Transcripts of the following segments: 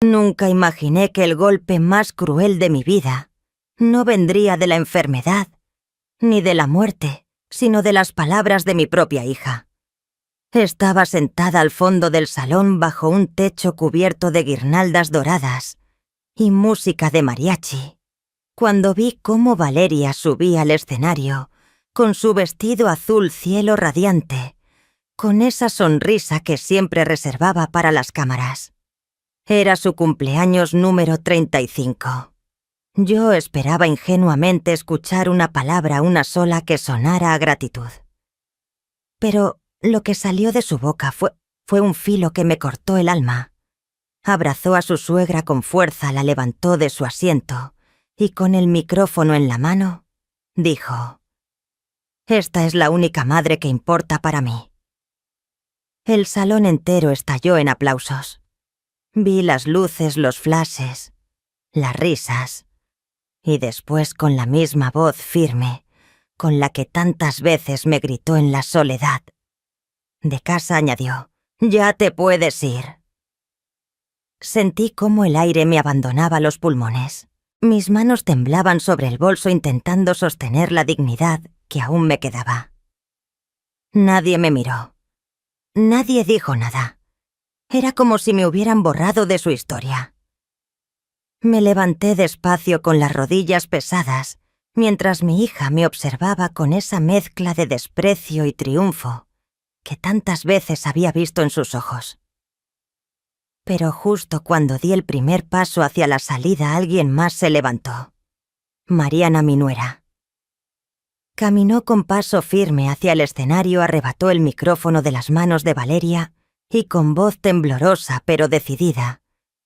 Nunca imaginé que el golpe más cruel de mi vida no vendría de la enfermedad, ni de la muerte, sino de las palabras de mi propia hija. Estaba sentada al fondo del salón bajo un techo cubierto de guirnaldas doradas y música de mariachi, cuando vi cómo Valeria subía al escenario con su vestido azul cielo radiante, con esa sonrisa que siempre reservaba para las cámaras. Era su cumpleaños número 35. Yo esperaba ingenuamente escuchar una palabra, una sola, que sonara a gratitud. Pero lo que salió de su boca fue un filo que me cortó el alma. Abrazó a su suegra con fuerza, la levantó de su asiento y con el micrófono en la mano, dijo: «Esta es la única madre que importa para mí». El salón entero estalló en aplausos. Vi las luces, los flashes, las risas, y después, con la misma voz firme con la que tantas veces me gritó en la soledad, de casa añadió: «Ya te puedes ir». Sentí cómo el aire me abandonaba los pulmones. Mis manos temblaban sobre el bolso intentando sostener la dignidad que aún me quedaba. Nadie me miró. Nadie dijo nada. Era como si me hubieran borrado de su historia. Me levanté despacio con las rodillas pesadas, mientras mi hija me observaba con esa mezcla de desprecio y triunfo que tantas veces había visto en sus ojos. Pero justo cuando di el primer paso hacia la salida, alguien más se levantó. Mariana, mi nuera. Caminó con paso firme hacia el escenario, arrebató el micrófono de las manos de Valeria y con voz temblorosa pero decidida,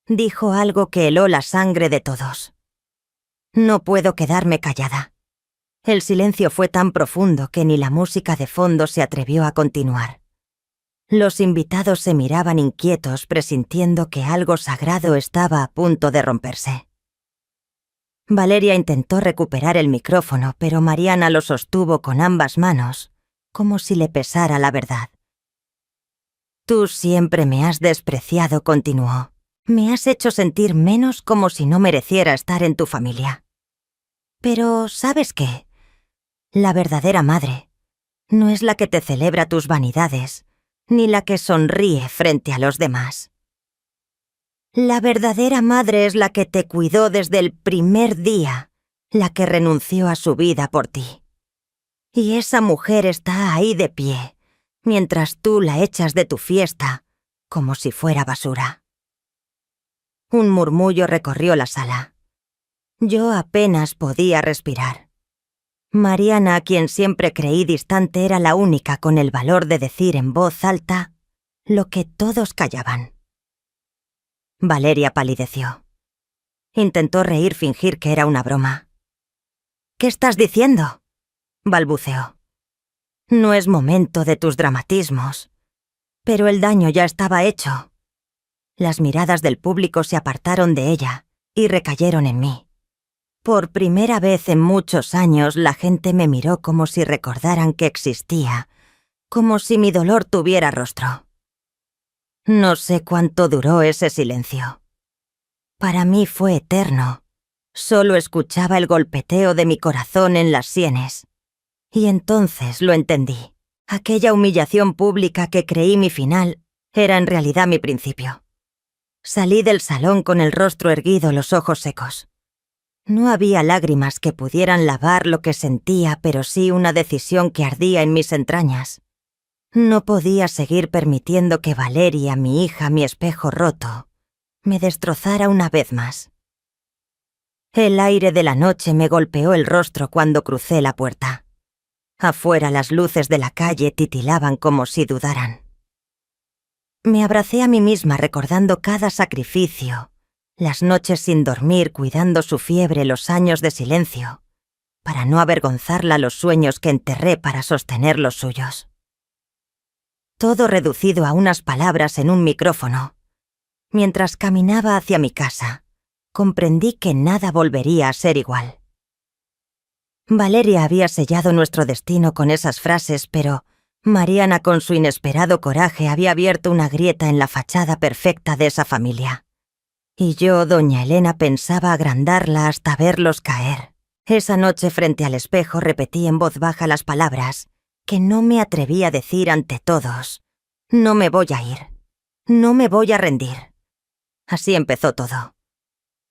dijo algo que heló la sangre de todos. No puedo quedarme callada. El silencio fue tan profundo que ni la música de fondo se atrevió a continuar. Los invitados se miraban inquietos, presintiendo que algo sagrado estaba a punto de romperse. Valeria intentó recuperar el micrófono, pero Mariana lo sostuvo con ambas manos, como si le pesara la verdad. «Tú siempre me has despreciado», continuó. «Me has hecho sentir menos, como si no mereciera estar en tu familia. Pero, ¿sabes qué? La verdadera madre no es la que te celebra tus vanidades, ni la que sonríe frente a los demás. La verdadera madre es la que te cuidó desde el primer día, la que renunció a su vida por ti. Y esa mujer está ahí de pie, mientras tú la echas de tu fiesta como si fuera basura». Un murmullo recorrió la sala. Yo apenas podía respirar. Mariana, a quien siempre creí distante, era la única con el valor de decir en voz alta lo que todos callaban. Valeria palideció. Intentó reír, fingir que era una broma. «¿Qué estás diciendo?», balbuceó. «No es momento de tus dramatismos». Pero el daño ya estaba hecho. Las miradas del público se apartaron de ella y recayeron en mí. Por primera vez en muchos años la gente me miró como si recordaran que existía, como si mi dolor tuviera rostro. No sé cuánto duró ese silencio. Para mí fue eterno. Solo escuchaba el golpeteo de mi corazón en las sienes. Y entonces lo entendí. Aquella humillación pública que creí mi final era en realidad mi principio. Salí del salón con el rostro erguido, los ojos secos. No había lágrimas que pudieran lavar lo que sentía, pero sí una decisión que ardía en mis entrañas. No podía seguir permitiendo que Valeria, mi hija, mi espejo roto, me destrozara una vez más. El aire de la noche me golpeó el rostro cuando crucé la puerta. Afuera las luces de la calle titilaban como si dudaran. Me abracé a mí misma recordando cada sacrificio, las noches sin dormir, cuidando su fiebre, los años de silencio, para no avergonzarla, los sueños que enterré para sostener los suyos. Todo reducido a unas palabras en un micrófono. Mientras caminaba hacia mi casa, comprendí que nada volvería a ser igual. Valeria había sellado nuestro destino con esas frases, pero Mariana, con su inesperado coraje, había abierto una grieta en la fachada perfecta de esa familia. Y yo, doña Elena, pensaba agrandarla hasta verlos caer. Esa noche frente al espejo repetí en voz baja las palabras que no me atreví a decir ante todos. No me voy a ir. No me voy a rendir. Así empezó todo.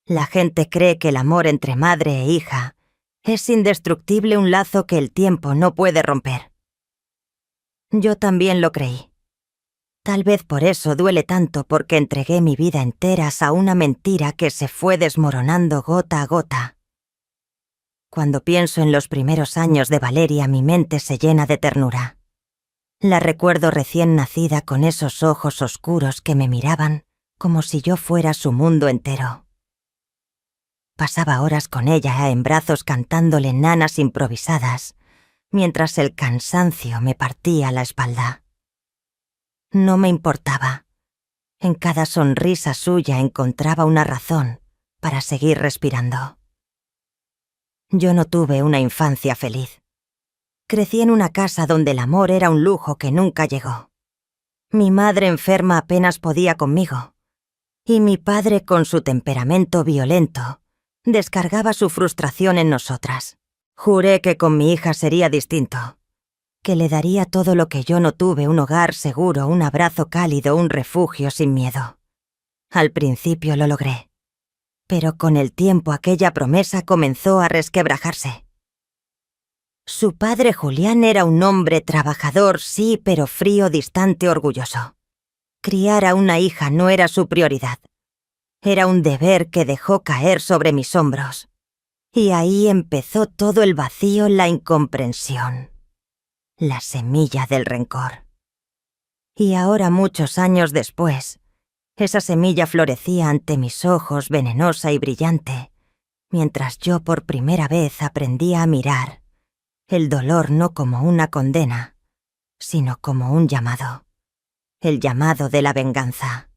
La gente cree que el amor entre madre e hija es indestructible, un lazo que el tiempo no puede romper. Yo también lo creí. Tal vez por eso duele tanto, porque entregué mi vida entera a una mentira que se fue desmoronando gota a gota. Cuando pienso en los primeros años de Valeria, mi mente se llena de ternura. La recuerdo recién nacida con esos ojos oscuros que me miraban como si yo fuera su mundo entero. Pasaba horas con ella en brazos cantándole nanas improvisadas, mientras el cansancio me partía la espalda. No me importaba. En cada sonrisa suya encontraba una razón para seguir respirando. Yo no tuve una infancia feliz. Crecí en una casa donde el amor era un lujo que nunca llegó. Mi madre enferma apenas podía conmigo, y mi padre, con su temperamento violento, descargaba su frustración en nosotras. Juré que con mi hija sería distinto, que le daría todo lo que yo no tuve: un hogar seguro, un abrazo cálido, un refugio sin miedo. Al principio lo logré, pero con el tiempo aquella promesa comenzó a resquebrajarse. Su padre Julián era un hombre trabajador, sí, pero frío, distante, orgulloso. Criar a una hija no era su prioridad. Era un deber que dejó caer sobre mis hombros. Y ahí empezó todo el vacío, la incomprensión, la semilla del rencor. Y ahora, muchos años después, esa semilla florecía ante mis ojos, venenosa y brillante, mientras yo por primera vez aprendía a mirar el dolor no como una condena, sino como un llamado. El llamado de la venganza.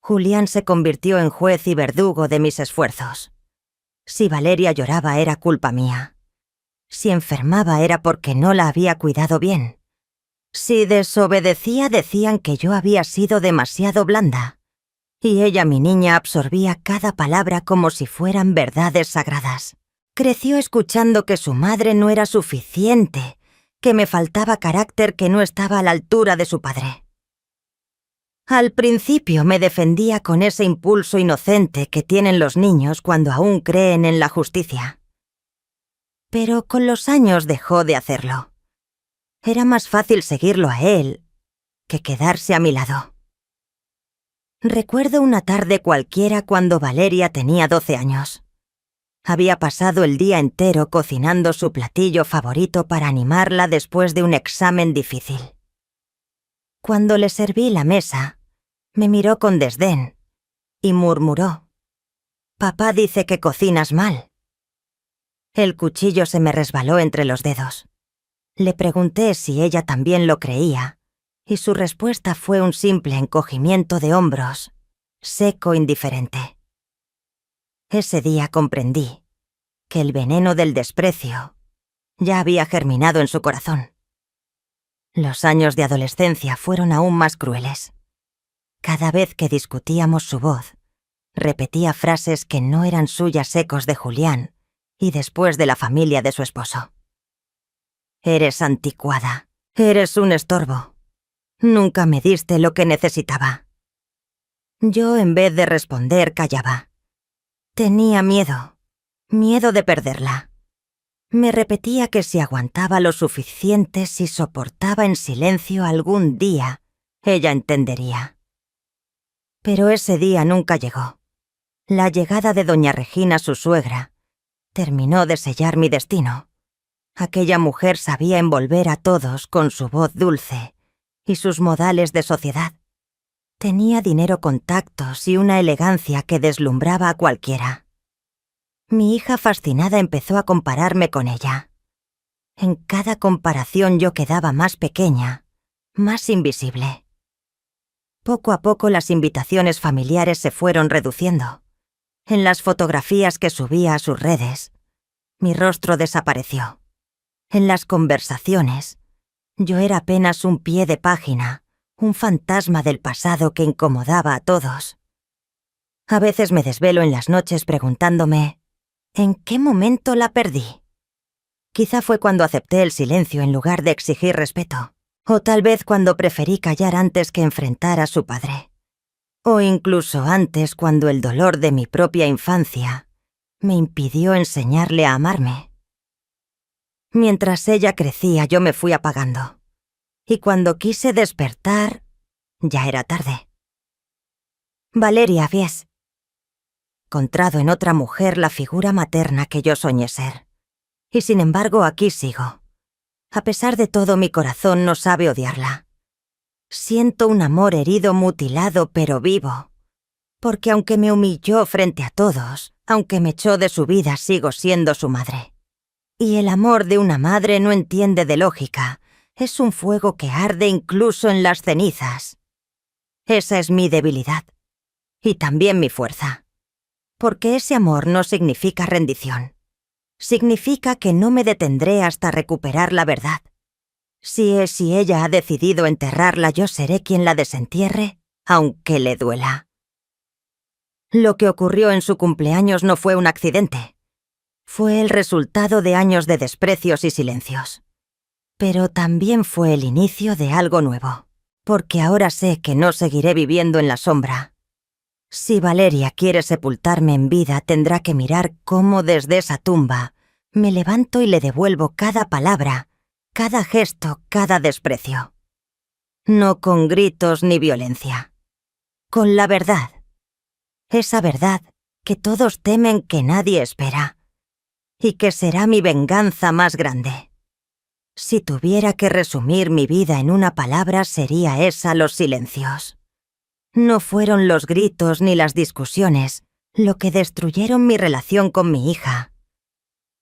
Julián se convirtió en juez y verdugo de mis esfuerzos. Si Valeria lloraba era culpa mía. Si enfermaba era porque no la había cuidado bien. Si desobedecía decían que yo había sido demasiado blanda. Y ella, mi niña, absorbía cada palabra como si fueran verdades sagradas. Creció escuchando que su madre no era suficiente, que me faltaba carácter, que no estaba a la altura de su padre. Al principio me defendía con ese impulso inocente que tienen los niños cuando aún creen en la justicia. Pero con los años dejó de hacerlo. Era más fácil seguirlo a él que quedarse a mi lado. Recuerdo una tarde cualquiera cuando Valeria tenía 12 años. Había pasado el día entero cocinando su platillo favorito para animarla después de un examen difícil. Cuando le serví la mesa, me miró con desdén y murmuró: «Papá dice que cocinas mal». El cuchillo se me resbaló entre los dedos. Le pregunté si ella también lo creía, y su respuesta fue un simple encogimiento de hombros, seco, indiferente. Ese día comprendí que el veneno del desprecio ya había germinado en su corazón. Los años de adolescencia fueron aún más crueles. Cada vez que discutíamos, su voz repetía frases que no eran suyas, ecos de Julián y después de la familia de su esposo. «Eres anticuada, eres un estorbo. Nunca me diste lo que necesitaba». Yo, en vez de responder, callaba. Tenía miedo de perderla. Me repetía que si aguantaba lo suficiente, si soportaba en silencio, algún día ella entendería. Pero ese día nunca llegó. La llegada de doña Regina, su suegra, terminó de sellar mi destino. Aquella mujer sabía envolver a todos con su voz dulce y sus modales de sociedad. Tenía dinero, contactos y una elegancia que deslumbraba a cualquiera. Mi hija, fascinada, empezó a compararme con ella. En cada comparación yo quedaba más pequeña, más invisible. Poco a poco las invitaciones familiares se fueron reduciendo. En las fotografías que subía a sus redes, mi rostro desapareció. En las conversaciones, yo era apenas un pie de página, un fantasma del pasado que incomodaba a todos. A veces me desvelo en las noches preguntándome ¿en qué momento la perdí? Quizá fue cuando acepté el silencio en lugar de exigir respeto, o tal vez cuando preferí callar antes que enfrentar a su padre, o incluso antes cuando el dolor de mi propia infancia me impidió enseñarle a amarme. Mientras ella crecía, yo me fui apagando, y cuando quise despertar, ya era tarde. Valeria Vies. Encontrado en otra mujer la figura materna que yo soñé ser. Y sin embargo, aquí sigo. A pesar de todo, mi corazón no sabe odiarla. Siento un amor herido, mutilado, pero vivo. Porque aunque me humilló frente a todos, aunque me echó de su vida, sigo siendo su madre. Y el amor de una madre no entiende de lógica. Es un fuego que arde incluso en las cenizas. Esa es mi debilidad. Y también mi fuerza. Porque ese amor no significa rendición. Significa que no me detendré hasta recuperar la verdad. Si ella ha decidido enterrarla, yo seré quien la desentierre, aunque le duela. Lo que ocurrió en su cumpleaños no fue un accidente. Fue el resultado de años de desprecios y silencios. Pero también fue el inicio de algo nuevo, porque ahora sé que no seguiré viviendo en la sombra. Si Valeria quiere sepultarme en vida, tendrá que mirar cómo desde esa tumba me levanto y le devuelvo cada palabra, cada gesto, cada desprecio. No con gritos ni violencia. Con la verdad. Esa verdad que todos temen que nadie espera. Y que será mi venganza más grande. Si tuviera que resumir mi vida en una palabra, sería esa: los silencios. No fueron los gritos ni las discusiones lo que destruyeron mi relación con mi hija.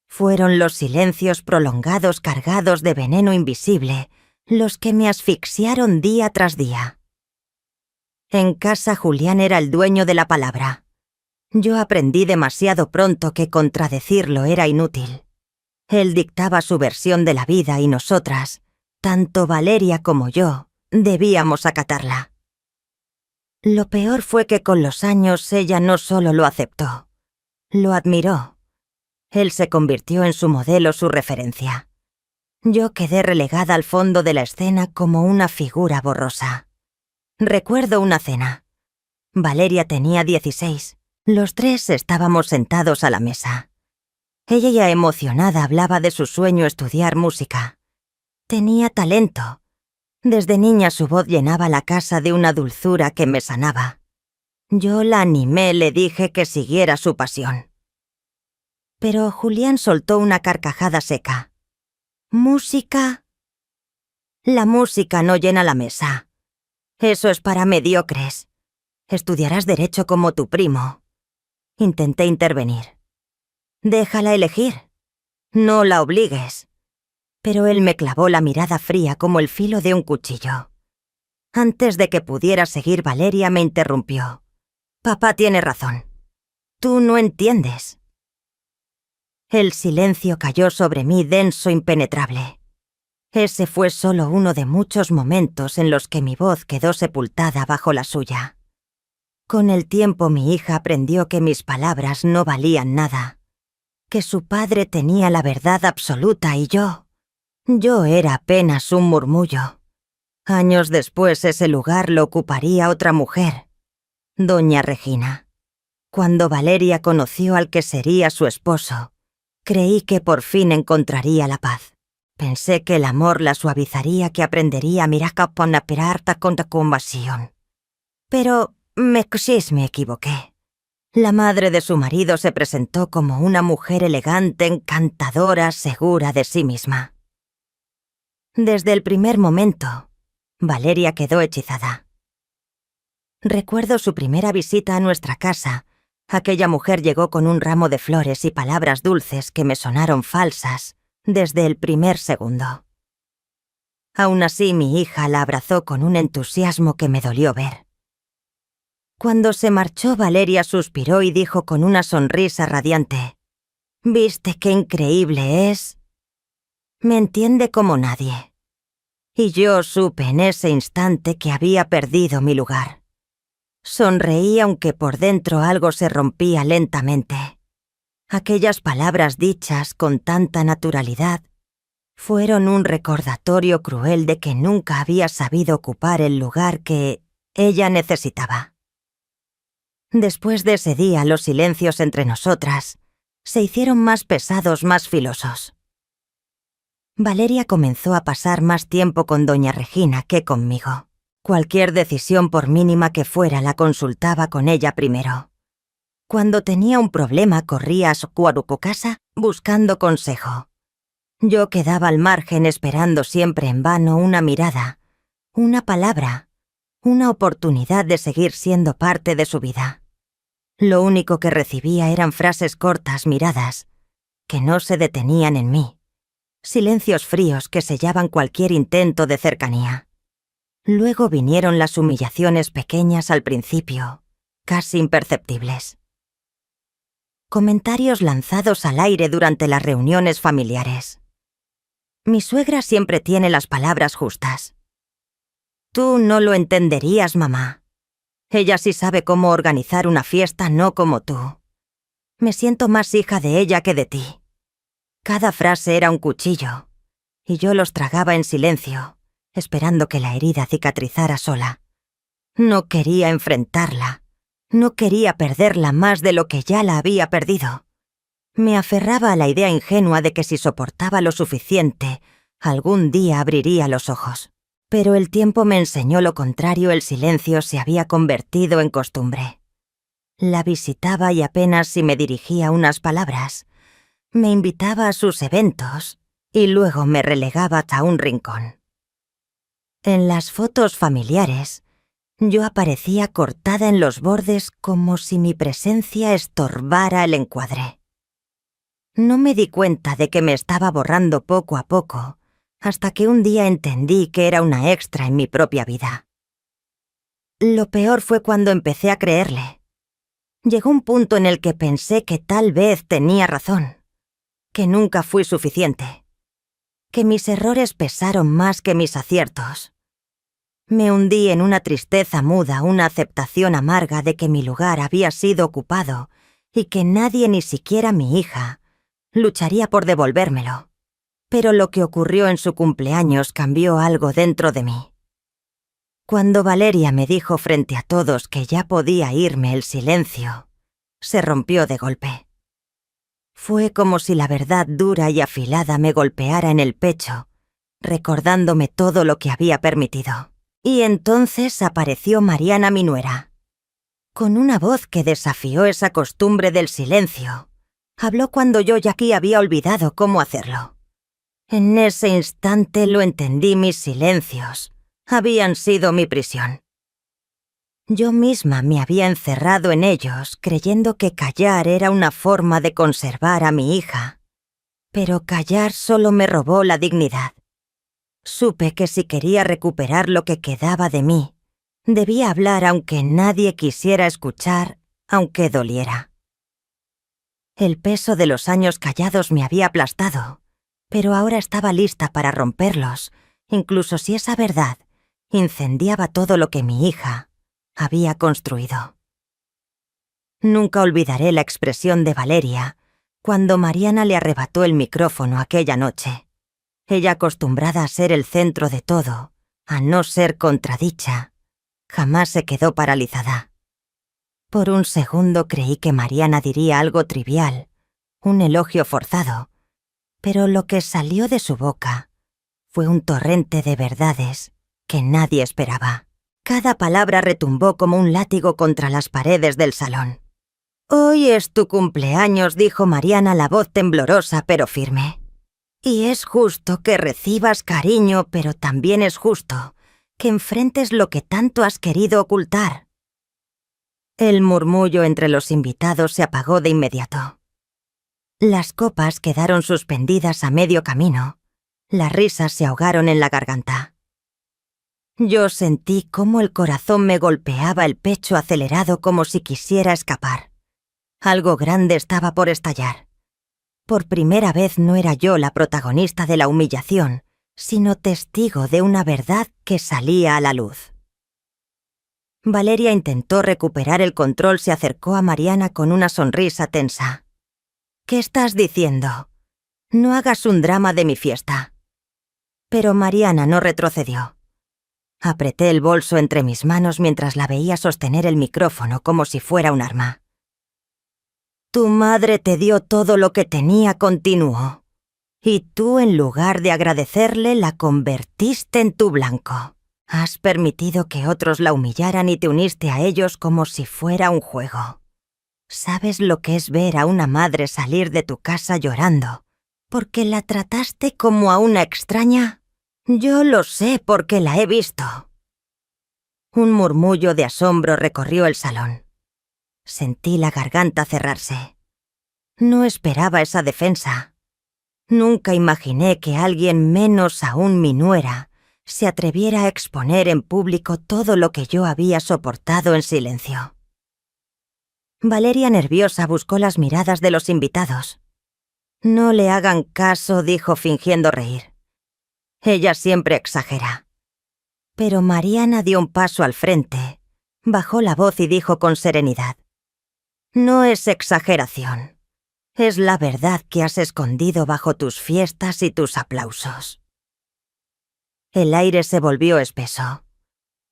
Fueron los silencios prolongados cargados de veneno invisible los que me asfixiaron día tras día. En casa, Julián era el dueño de la palabra. Yo aprendí demasiado pronto que contradecirlo era inútil. Él dictaba su versión de la vida y nosotras, tanto Valeria como yo, debíamos acatarla. Lo peor fue que con los años ella no solo lo aceptó, lo admiró. Él se convirtió en su modelo, su referencia. Yo quedé relegada al fondo de la escena como una figura borrosa. Recuerdo una cena. Valeria tenía 16. Los tres estábamos sentados a la mesa. Ella, ya emocionada, hablaba de su sueño: estudiar música. Tenía talento. Desde niña su voz llenaba la casa de una dulzura que me sanaba. Yo la animé, le dije que siguiera su pasión. Pero Julián soltó una carcajada seca. ¿Música? La música no llena la mesa. Eso es para mediocres. Estudiarás derecho como tu primo. Intenté intervenir. Déjala elegir. No la obligues. Pero él me clavó la mirada fría como el filo de un cuchillo. Antes de que pudiera seguir, Valeria me interrumpió. Papá tiene razón. Tú no entiendes. El silencio cayó sobre mí, denso, impenetrable. Ese fue solo uno de muchos momentos en los que mi voz quedó sepultada bajo la suya. Con el tiempo mi hija aprendió que mis palabras no valían nada, que su padre tenía la verdad absoluta y yo era apenas un murmullo. Años después ese lugar lo ocuparía otra mujer, doña Regina. Cuando Valeria conoció al que sería su esposo, creí que por fin encontraría la paz. Pensé que el amor la suavizaría, que aprendería a mirar con la perarta con compasión. Pero me equivoqué. La madre de su marido se presentó como una mujer elegante, encantadora, segura de sí misma. Desde el primer momento, Valeria quedó hechizada. Recuerdo su primera visita a nuestra casa. Aquella mujer llegó con un ramo de flores y palabras dulces que me sonaron falsas desde el primer segundo. Aún así, mi hija la abrazó con un entusiasmo que me dolió ver. Cuando se marchó, Valeria suspiró y dijo con una sonrisa radiante: «¿Viste qué increíble es? Me entiende como nadie». Y yo supe en ese instante que había perdido mi lugar. Sonreí aunque por dentro algo se rompía lentamente. Aquellas palabras dichas con tanta naturalidad fueron un recordatorio cruel de que nunca había sabido ocupar el lugar que ella necesitaba. Después de ese día, los silencios entre nosotras se hicieron más pesados, más filosos. Valeria comenzó a pasar más tiempo con doña Regina que conmigo. Cualquier decisión, por mínima que fuera, la consultaba con ella primero. Cuando tenía un problema, corría a su casa buscando consejo. Yo quedaba al margen esperando siempre en vano una mirada, una palabra, una oportunidad de seguir siendo parte de su vida. Lo único que recibía eran frases cortas, miradas, que no se detenían en mí. Silencios fríos que sellaban cualquier intento de cercanía. Luego vinieron las humillaciones pequeñas al principio, casi imperceptibles. Comentarios lanzados al aire durante las reuniones familiares. Mi suegra siempre tiene las palabras justas. Tú no lo entenderías, mamá. Ella sí sabe cómo organizar una fiesta, no como tú. Me siento más hija de ella que de ti. Cada frase era un cuchillo, y yo los tragaba en silencio, esperando que la herida cicatrizara sola. No quería enfrentarla. No quería perderla más de lo que ya la había perdido. Me aferraba a la idea ingenua de que si soportaba lo suficiente, algún día abriría los ojos. Pero el tiempo me enseñó lo contrario. El silencio se había convertido en costumbre. La visitaba y apenas si me dirigía unas palabras. Me invitaba a sus eventos y luego me relegaba a un rincón. En las fotos familiares, yo aparecía cortada en los bordes como si mi presencia estorbara el encuadre. No me di cuenta de que me estaba borrando poco a poco, hasta que un día entendí que era una extra en mi propia vida. Lo peor fue cuando empecé a creerle. Llegó un punto en el que pensé que tal vez tenía razón, que nunca fui suficiente, que mis errores pesaron más que mis aciertos. Me hundí en una tristeza muda, una aceptación amarga de que mi lugar había sido ocupado y que nadie, ni siquiera mi hija, lucharía por devolvérmelo. Pero lo que ocurrió en su cumpleaños cambió algo dentro de mí. Cuando Valeria me dijo frente a todos que ya podía irme, el silencio se rompió de golpe. Fue como si la verdad dura y afilada me golpeara en el pecho, recordándome todo lo que había permitido. Y entonces apareció Mariana, mi nuera. Con una voz que desafió esa costumbre del silencio, habló cuando yo ya aquí había olvidado cómo hacerlo. En ese instante lo entendí, mis silencios habían sido mi prisión. Yo misma me había encerrado en ellos, creyendo que callar era una forma de conservar a mi hija. Pero callar solo me robó la dignidad. Supe que si quería recuperar lo que quedaba de mí, debía hablar aunque nadie quisiera escuchar, aunque doliera. El peso de los años callados me había aplastado, pero ahora estaba lista para romperlos, incluso si esa verdad incendiaba todo lo que mi hija había construido. Nunca olvidaré la expresión de Valeria cuando Mariana le arrebató el micrófono aquella noche. Ella, acostumbrada a ser el centro de todo, a no ser contradicha, jamás se quedó paralizada. Por un segundo creí que Mariana diría algo trivial, un elogio forzado, pero lo que salió de su boca fue un torrente de verdades que nadie esperaba. Cada palabra retumbó como un látigo contra las paredes del salón. «Hoy es tu cumpleaños», dijo Mariana, la voz temblorosa pero firme. «Y es justo que recibas cariño, pero también es justo que enfrentes lo que tanto has querido ocultar». El murmullo entre los invitados se apagó de inmediato. Las copas quedaron suspendidas a medio camino. Las risas se ahogaron en la garganta. Yo sentí cómo el corazón me golpeaba el pecho acelerado como si quisiera escapar. Algo grande estaba por estallar. Por primera vez no era yo la protagonista de la humillación, sino testigo de una verdad que salía a la luz. Valeria intentó recuperar el control, se acercó a Mariana con una sonrisa tensa. «¿Qué estás diciendo? No hagas un drama de mi fiesta». Pero Mariana no retrocedió. Apreté el bolso entre mis manos mientras la veía sostener el micrófono como si fuera un arma. «Tu madre te dio todo lo que tenía», continuó. «Y tú, en lugar de agradecerle, la convertiste en tu blanco. Has permitido que otros la humillaran y te uniste a ellos como si fuera un juego. ¿Sabes lo que es ver a una madre salir de tu casa llorando porque la trataste como a una extraña? Yo lo sé porque la he visto». Un murmullo de asombro recorrió el salón. Sentí la garganta cerrarse. No esperaba esa defensa. Nunca imaginé que alguien, menos aún mi nuera, se atreviera a exponer en público todo lo que yo había soportado en silencio. Valeria, nerviosa, buscó las miradas de los invitados. «No le hagan caso», dijo fingiendo reír. «Ella siempre exagera». Pero Mariana dio un paso al frente, bajó la voz y dijo con serenidad: «No es exageración. Es la verdad que has escondido bajo tus fiestas y tus aplausos». El aire se volvió espeso.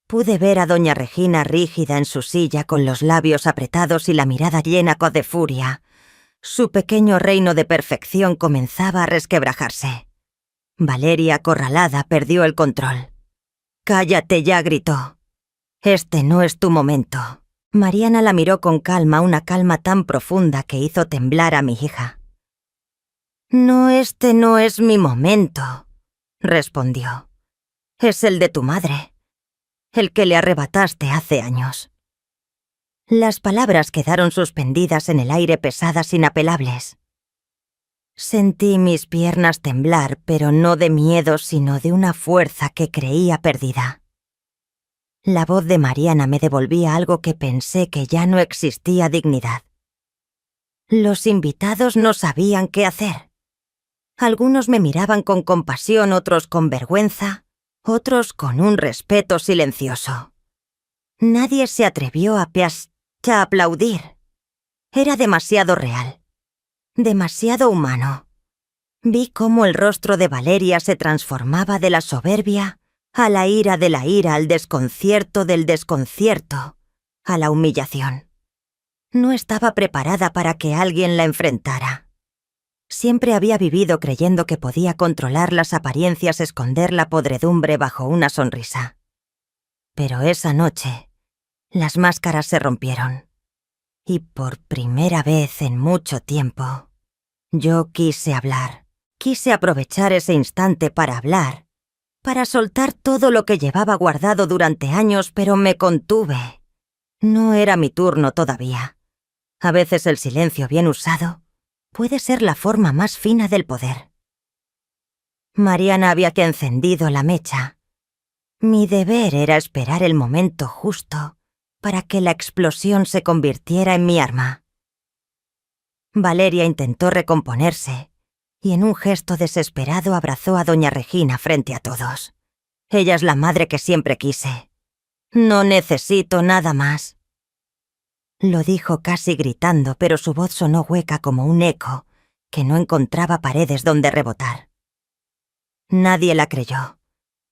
Pude ver a doña Regina rígida en su silla con los labios apretados y la mirada llena de furia. Su pequeño reino de perfección comenzaba a resquebrajarse. Valeria, acorralada, perdió el control. «Cállate ya», gritó. «Este no es tu momento». Mariana la miró con calma, una calma tan profunda que hizo temblar a mi hija. «No, este no es mi momento», respondió. «Es el de tu madre, el que le arrebataste hace años». Las palabras quedaron suspendidas en el aire, pesadas, inapelables. Sentí mis piernas temblar, pero no de miedo, sino de una fuerza que creía perdida. La voz de Mariana me devolvía algo que pensé que ya no existía: dignidad. Los invitados no sabían qué hacer. Algunos me miraban con compasión, otros con vergüenza, otros con un respeto silencioso. Nadie se atrevió a aplaudir. Era demasiado real, demasiado humano. Vi cómo el rostro de Valeria se transformaba de la soberbia a la ira, de la ira al desconcierto, del desconcierto a la humillación. No estaba preparada para que alguien la enfrentara. Siempre había vivido creyendo que podía controlar las apariencias, esconder la podredumbre bajo una sonrisa. Pero esa noche, las máscaras se rompieron. Y por primera vez en mucho tiempo, yo quise hablar. Quise aprovechar ese instante para hablar, para soltar todo lo que llevaba guardado durante años, pero me contuve. No era mi turno todavía. A veces el silencio bien usado puede ser la forma más fina del poder. Mariana había que encendido la mecha. Mi deber era esperar el momento justo para que la explosión se convirtiera en mi arma. Valeria intentó recomponerse y en un gesto desesperado abrazó a doña Regina frente a todos. «Ella es la madre que siempre quise. No necesito nada más». Lo dijo casi gritando, pero su voz sonó hueca como un eco que no encontraba paredes donde rebotar. Nadie la creyó.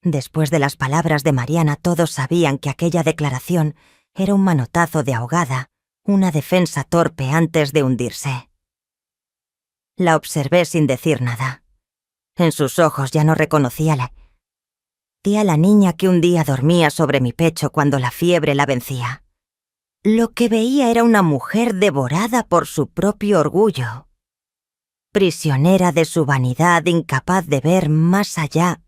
Después de las palabras de Mariana, todos sabían que aquella declaración era un manotazo de ahogada, una defensa torpe antes de hundirse. La observé sin decir nada. En sus ojos ya no reconocía la niña que un día dormía sobre mi pecho cuando la fiebre la vencía. Lo que veía era una mujer devorada por su propio orgullo, prisionera de su vanidad, incapaz de ver más allá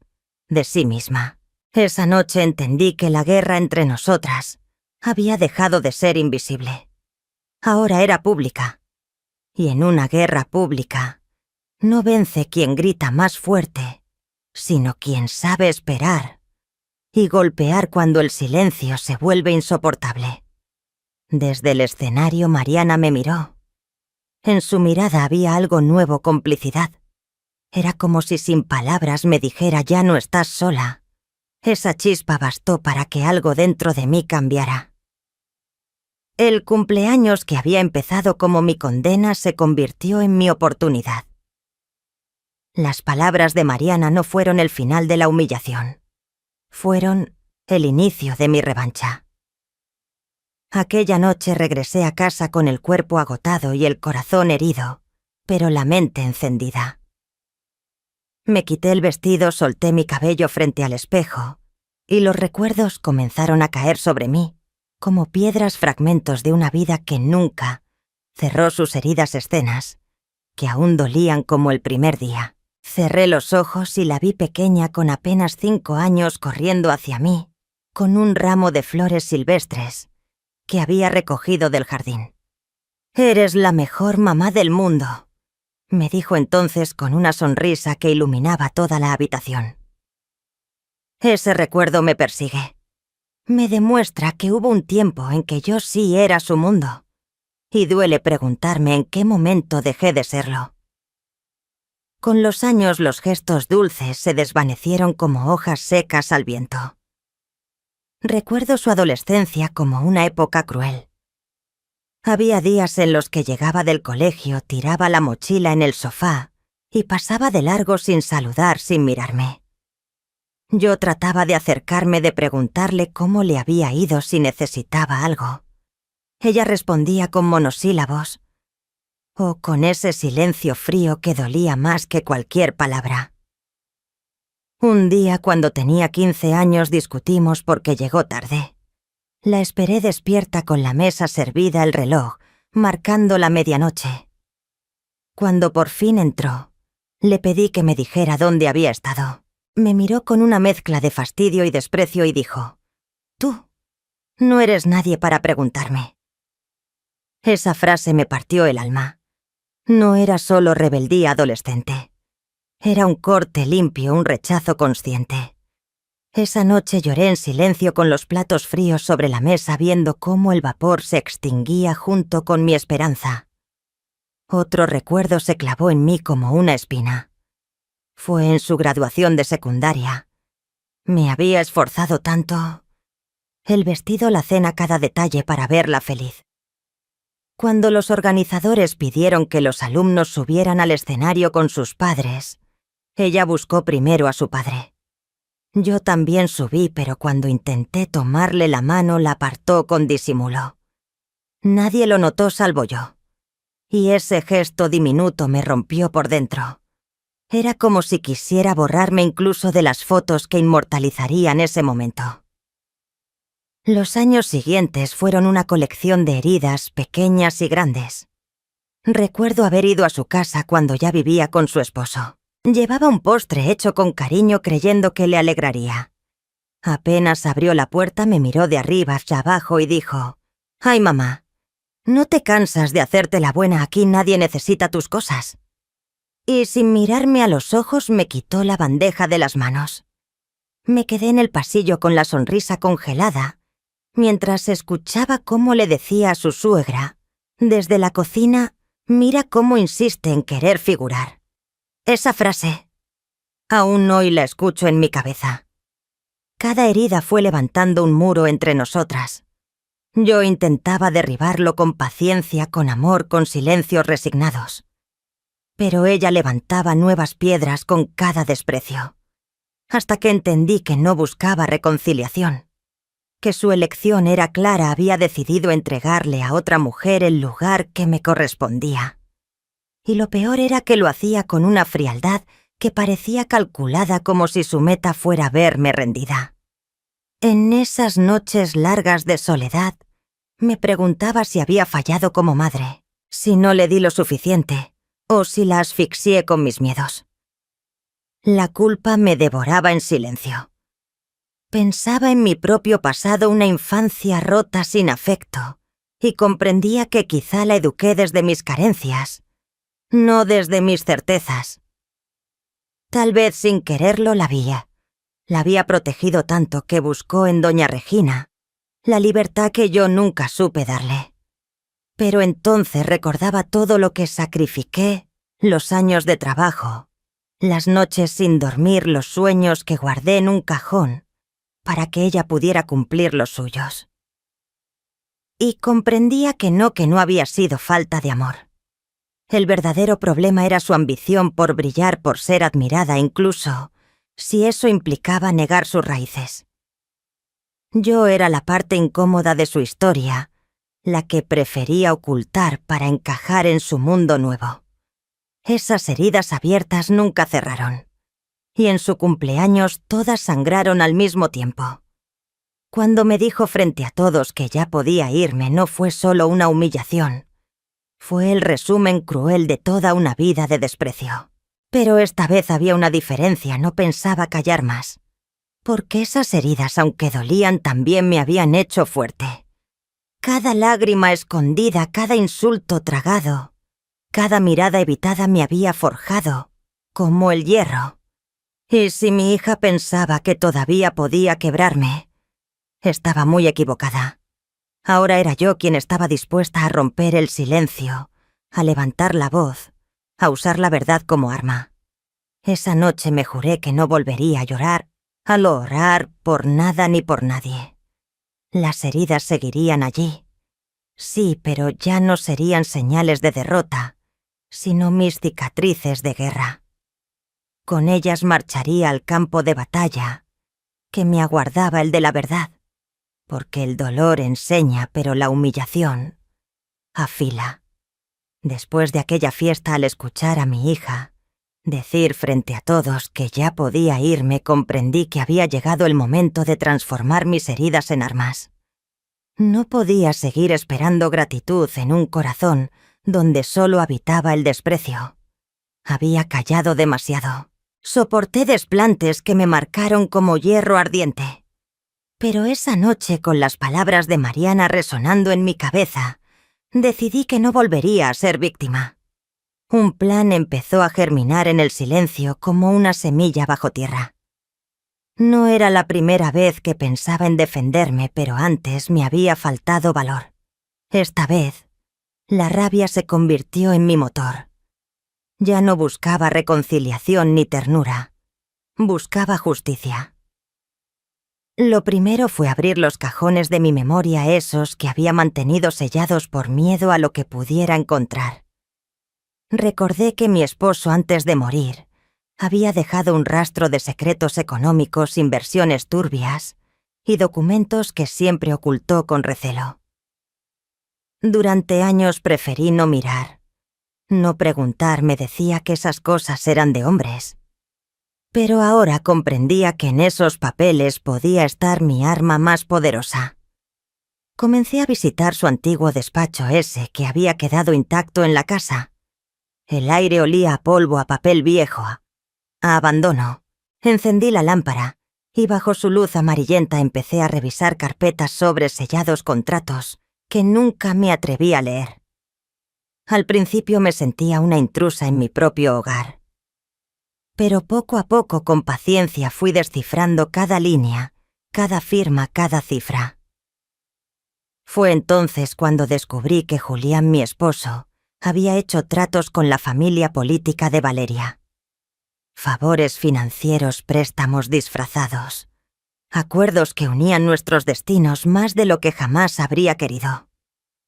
de sí misma. Esa noche entendí que la guerra entre nosotras había dejado de ser invisible. Ahora era pública. Y en una guerra pública, no vence quien grita más fuerte, sino quien sabe esperar y golpear cuando el silencio se vuelve insoportable. Desde el escenario, Mariana me miró. En su mirada había algo nuevo: complicidad. Era como si sin palabras me dijera: «Ya no estás sola». Esa chispa bastó para que algo dentro de mí cambiara. El cumpleaños que había empezado como mi condena se convirtió en mi oportunidad. Las palabras de Mariana no fueron el final de la humillación. Fueron el inicio de mi revancha. Aquella noche regresé a casa con el cuerpo agotado y el corazón herido, pero la mente encendida. Me quité el vestido, solté mi cabello frente al espejo, y los recuerdos comenzaron a caer sobre mí, como piedras fragmentos de una vida que nunca cerró sus heridas escenas, que aún dolían como el primer día. Cerré los ojos y la vi pequeña con apenas 5 años corriendo hacia mí, con un ramo de flores silvestres que había recogido del jardín. «Eres la mejor mamá del mundo», me dijo entonces con una sonrisa que iluminaba toda la habitación. Ese recuerdo me persigue. Me demuestra que hubo un tiempo en que yo sí era su mundo, y duele preguntarme en qué momento dejé de serlo. Con los años los gestos dulces se desvanecieron como hojas secas al viento. Recuerdo su adolescencia como una época cruel. Había días en los que llegaba del colegio, tiraba la mochila en el sofá y pasaba de largo sin saludar, sin mirarme. Yo trataba de acercarme, de preguntarle cómo le había ido, si necesitaba algo. Ella respondía con monosílabos o con ese silencio frío que dolía más que cualquier palabra. Un día, cuando tenía 15 años, discutimos porque llegó tarde. La esperé despierta con la mesa servida, el reloj, marcando la medianoche. Cuando por fin entró, le pedí que me dijera dónde había estado. Me miró con una mezcla de fastidio y desprecio y dijo: «Tú no eres nadie para preguntarme». Esa frase me partió el alma. No era solo rebeldía adolescente. Era un corte limpio, un rechazo consciente. Esa noche lloré en silencio con los platos fríos sobre la mesa, viendo cómo el vapor se extinguía junto con mi esperanza. Otro recuerdo se clavó en mí como una espina. Fue en su graduación de secundaria. Me había esforzado tanto. El vestido, la cena, cada detalle para verla feliz. Cuando los organizadores pidieron que los alumnos subieran al escenario con sus padres, ella buscó primero a su padre. Yo también subí, pero cuando intenté tomarle la mano la apartó con disimulo. Nadie lo notó salvo yo. Y ese gesto diminuto me rompió por dentro. Era como si quisiera borrarme incluso de las fotos que inmortalizarían ese momento. Los años siguientes fueron una colección de heridas pequeñas y grandes. Recuerdo haber ido a su casa cuando ya vivía con su esposo. Llevaba un postre hecho con cariño creyendo que le alegraría. Apenas abrió la puerta, me miró de arriba hacia abajo y dijo: «Ay, mamá, ¿no te cansas de hacerte la buena? Aquí nadie necesita tus cosas». Y sin mirarme a los ojos me quitó la bandeja de las manos. Me quedé en el pasillo con la sonrisa congelada, mientras escuchaba cómo le decía a su suegra, desde la cocina: «Mira cómo insiste en querer figurar». Esa frase, aún hoy la escucho en mi cabeza. Cada herida fue levantando un muro entre nosotras. Yo intentaba derribarlo con paciencia, con amor, con silencios resignados. Pero ella levantaba nuevas piedras con cada desprecio. Hasta que entendí que no buscaba reconciliación, que su elección era clara, había decidido entregarle a otra mujer el lugar que me correspondía. Y lo peor era que lo hacía con una frialdad que parecía calculada, como si su meta fuera verme rendida. En esas noches largas de soledad, me preguntaba si había fallado como madre, si no le di lo suficiente, o si la asfixié con mis miedos. La culpa me devoraba en silencio. Pensaba en mi propio pasado, una infancia rota sin afecto, y comprendía que quizá la eduqué desde mis carencias, no desde mis certezas. Tal vez sin quererlo la había protegido tanto que buscó en doña Regina la libertad que yo nunca supe darle. Pero entonces recordaba todo lo que sacrifiqué, los años de trabajo, las noches sin dormir, los sueños que guardé en un cajón para que ella pudiera cumplir los suyos. Y comprendía que no había sido falta de amor. El verdadero problema era su ambición por brillar, por ser admirada, incluso si eso implicaba negar sus raíces. Yo era la parte incómoda de su historia, la que prefería ocultar para encajar en su mundo nuevo. Esas heridas abiertas nunca cerraron, y en su cumpleaños todas sangraron al mismo tiempo. Cuando me dijo frente a todos que ya podía irme, no fue solo una humillación. Fue el resumen cruel de toda una vida de desprecio. Pero esta vez había una diferencia, no pensaba callar más. Porque esas heridas, aunque dolían, también me habían hecho fuerte. Cada lágrima escondida, cada insulto tragado, cada mirada evitada me había forjado, como el hierro. Y si mi hija pensaba que todavía podía quebrarme, estaba muy equivocada. Ahora era yo quien estaba dispuesta a romper el silencio, a levantar la voz, a usar la verdad como arma. Esa noche me juré que no volvería a llorar, a orar por nada ni por nadie. Las heridas seguirían allí. Sí, pero ya no serían señales de derrota, sino mis cicatrices de guerra. Con ellas marcharía al campo de batalla, que me aguardaba el de la verdad. Porque el dolor enseña, pero la humillación afila. Después de aquella fiesta, al escuchar a mi hija decir frente a todos que ya podía irme, comprendí que había llegado el momento de transformar mis heridas en armas. No podía seguir esperando gratitud en un corazón donde solo habitaba el desprecio. Había callado demasiado. Soporté desplantes que me marcaron como hierro ardiente. Pero esa noche, con las palabras de Mariana resonando en mi cabeza, decidí que no volvería a ser víctima. Un plan empezó a germinar en el silencio como una semilla bajo tierra. No era la primera vez que pensaba en defenderme, pero antes me había faltado valor. Esta vez, la rabia se convirtió en mi motor. Ya no buscaba reconciliación ni ternura. Buscaba justicia. Lo primero fue abrir los cajones de mi memoria, esos que había mantenido sellados por miedo a lo que pudiera encontrar. Recordé que mi esposo, antes de morir, había dejado un rastro de secretos económicos, inversiones turbias y documentos que siempre ocultó con recelo. Durante años preferí no mirar. No preguntar, me decía que esas cosas eran de hombres. Pero ahora comprendía que en esos papeles podía estar mi arma más poderosa. Comencé a visitar su antiguo despacho, ese que había quedado intacto en la casa. El aire olía a polvo, a papel viejo, a abandono. Encendí la lámpara y bajo su luz amarillenta empecé a revisar carpetas, sobres sellados, contratos que nunca me atreví a leer. Al principio me sentía una intrusa en mi propio hogar. Pero poco a poco, con paciencia, fui descifrando cada línea, cada firma, cada cifra. Fue entonces cuando descubrí que Julián, mi esposo, había hecho tratos con la familia política de Valeria. Favores financieros, préstamos disfrazados. Acuerdos que unían nuestros destinos más de lo que jamás habría querido.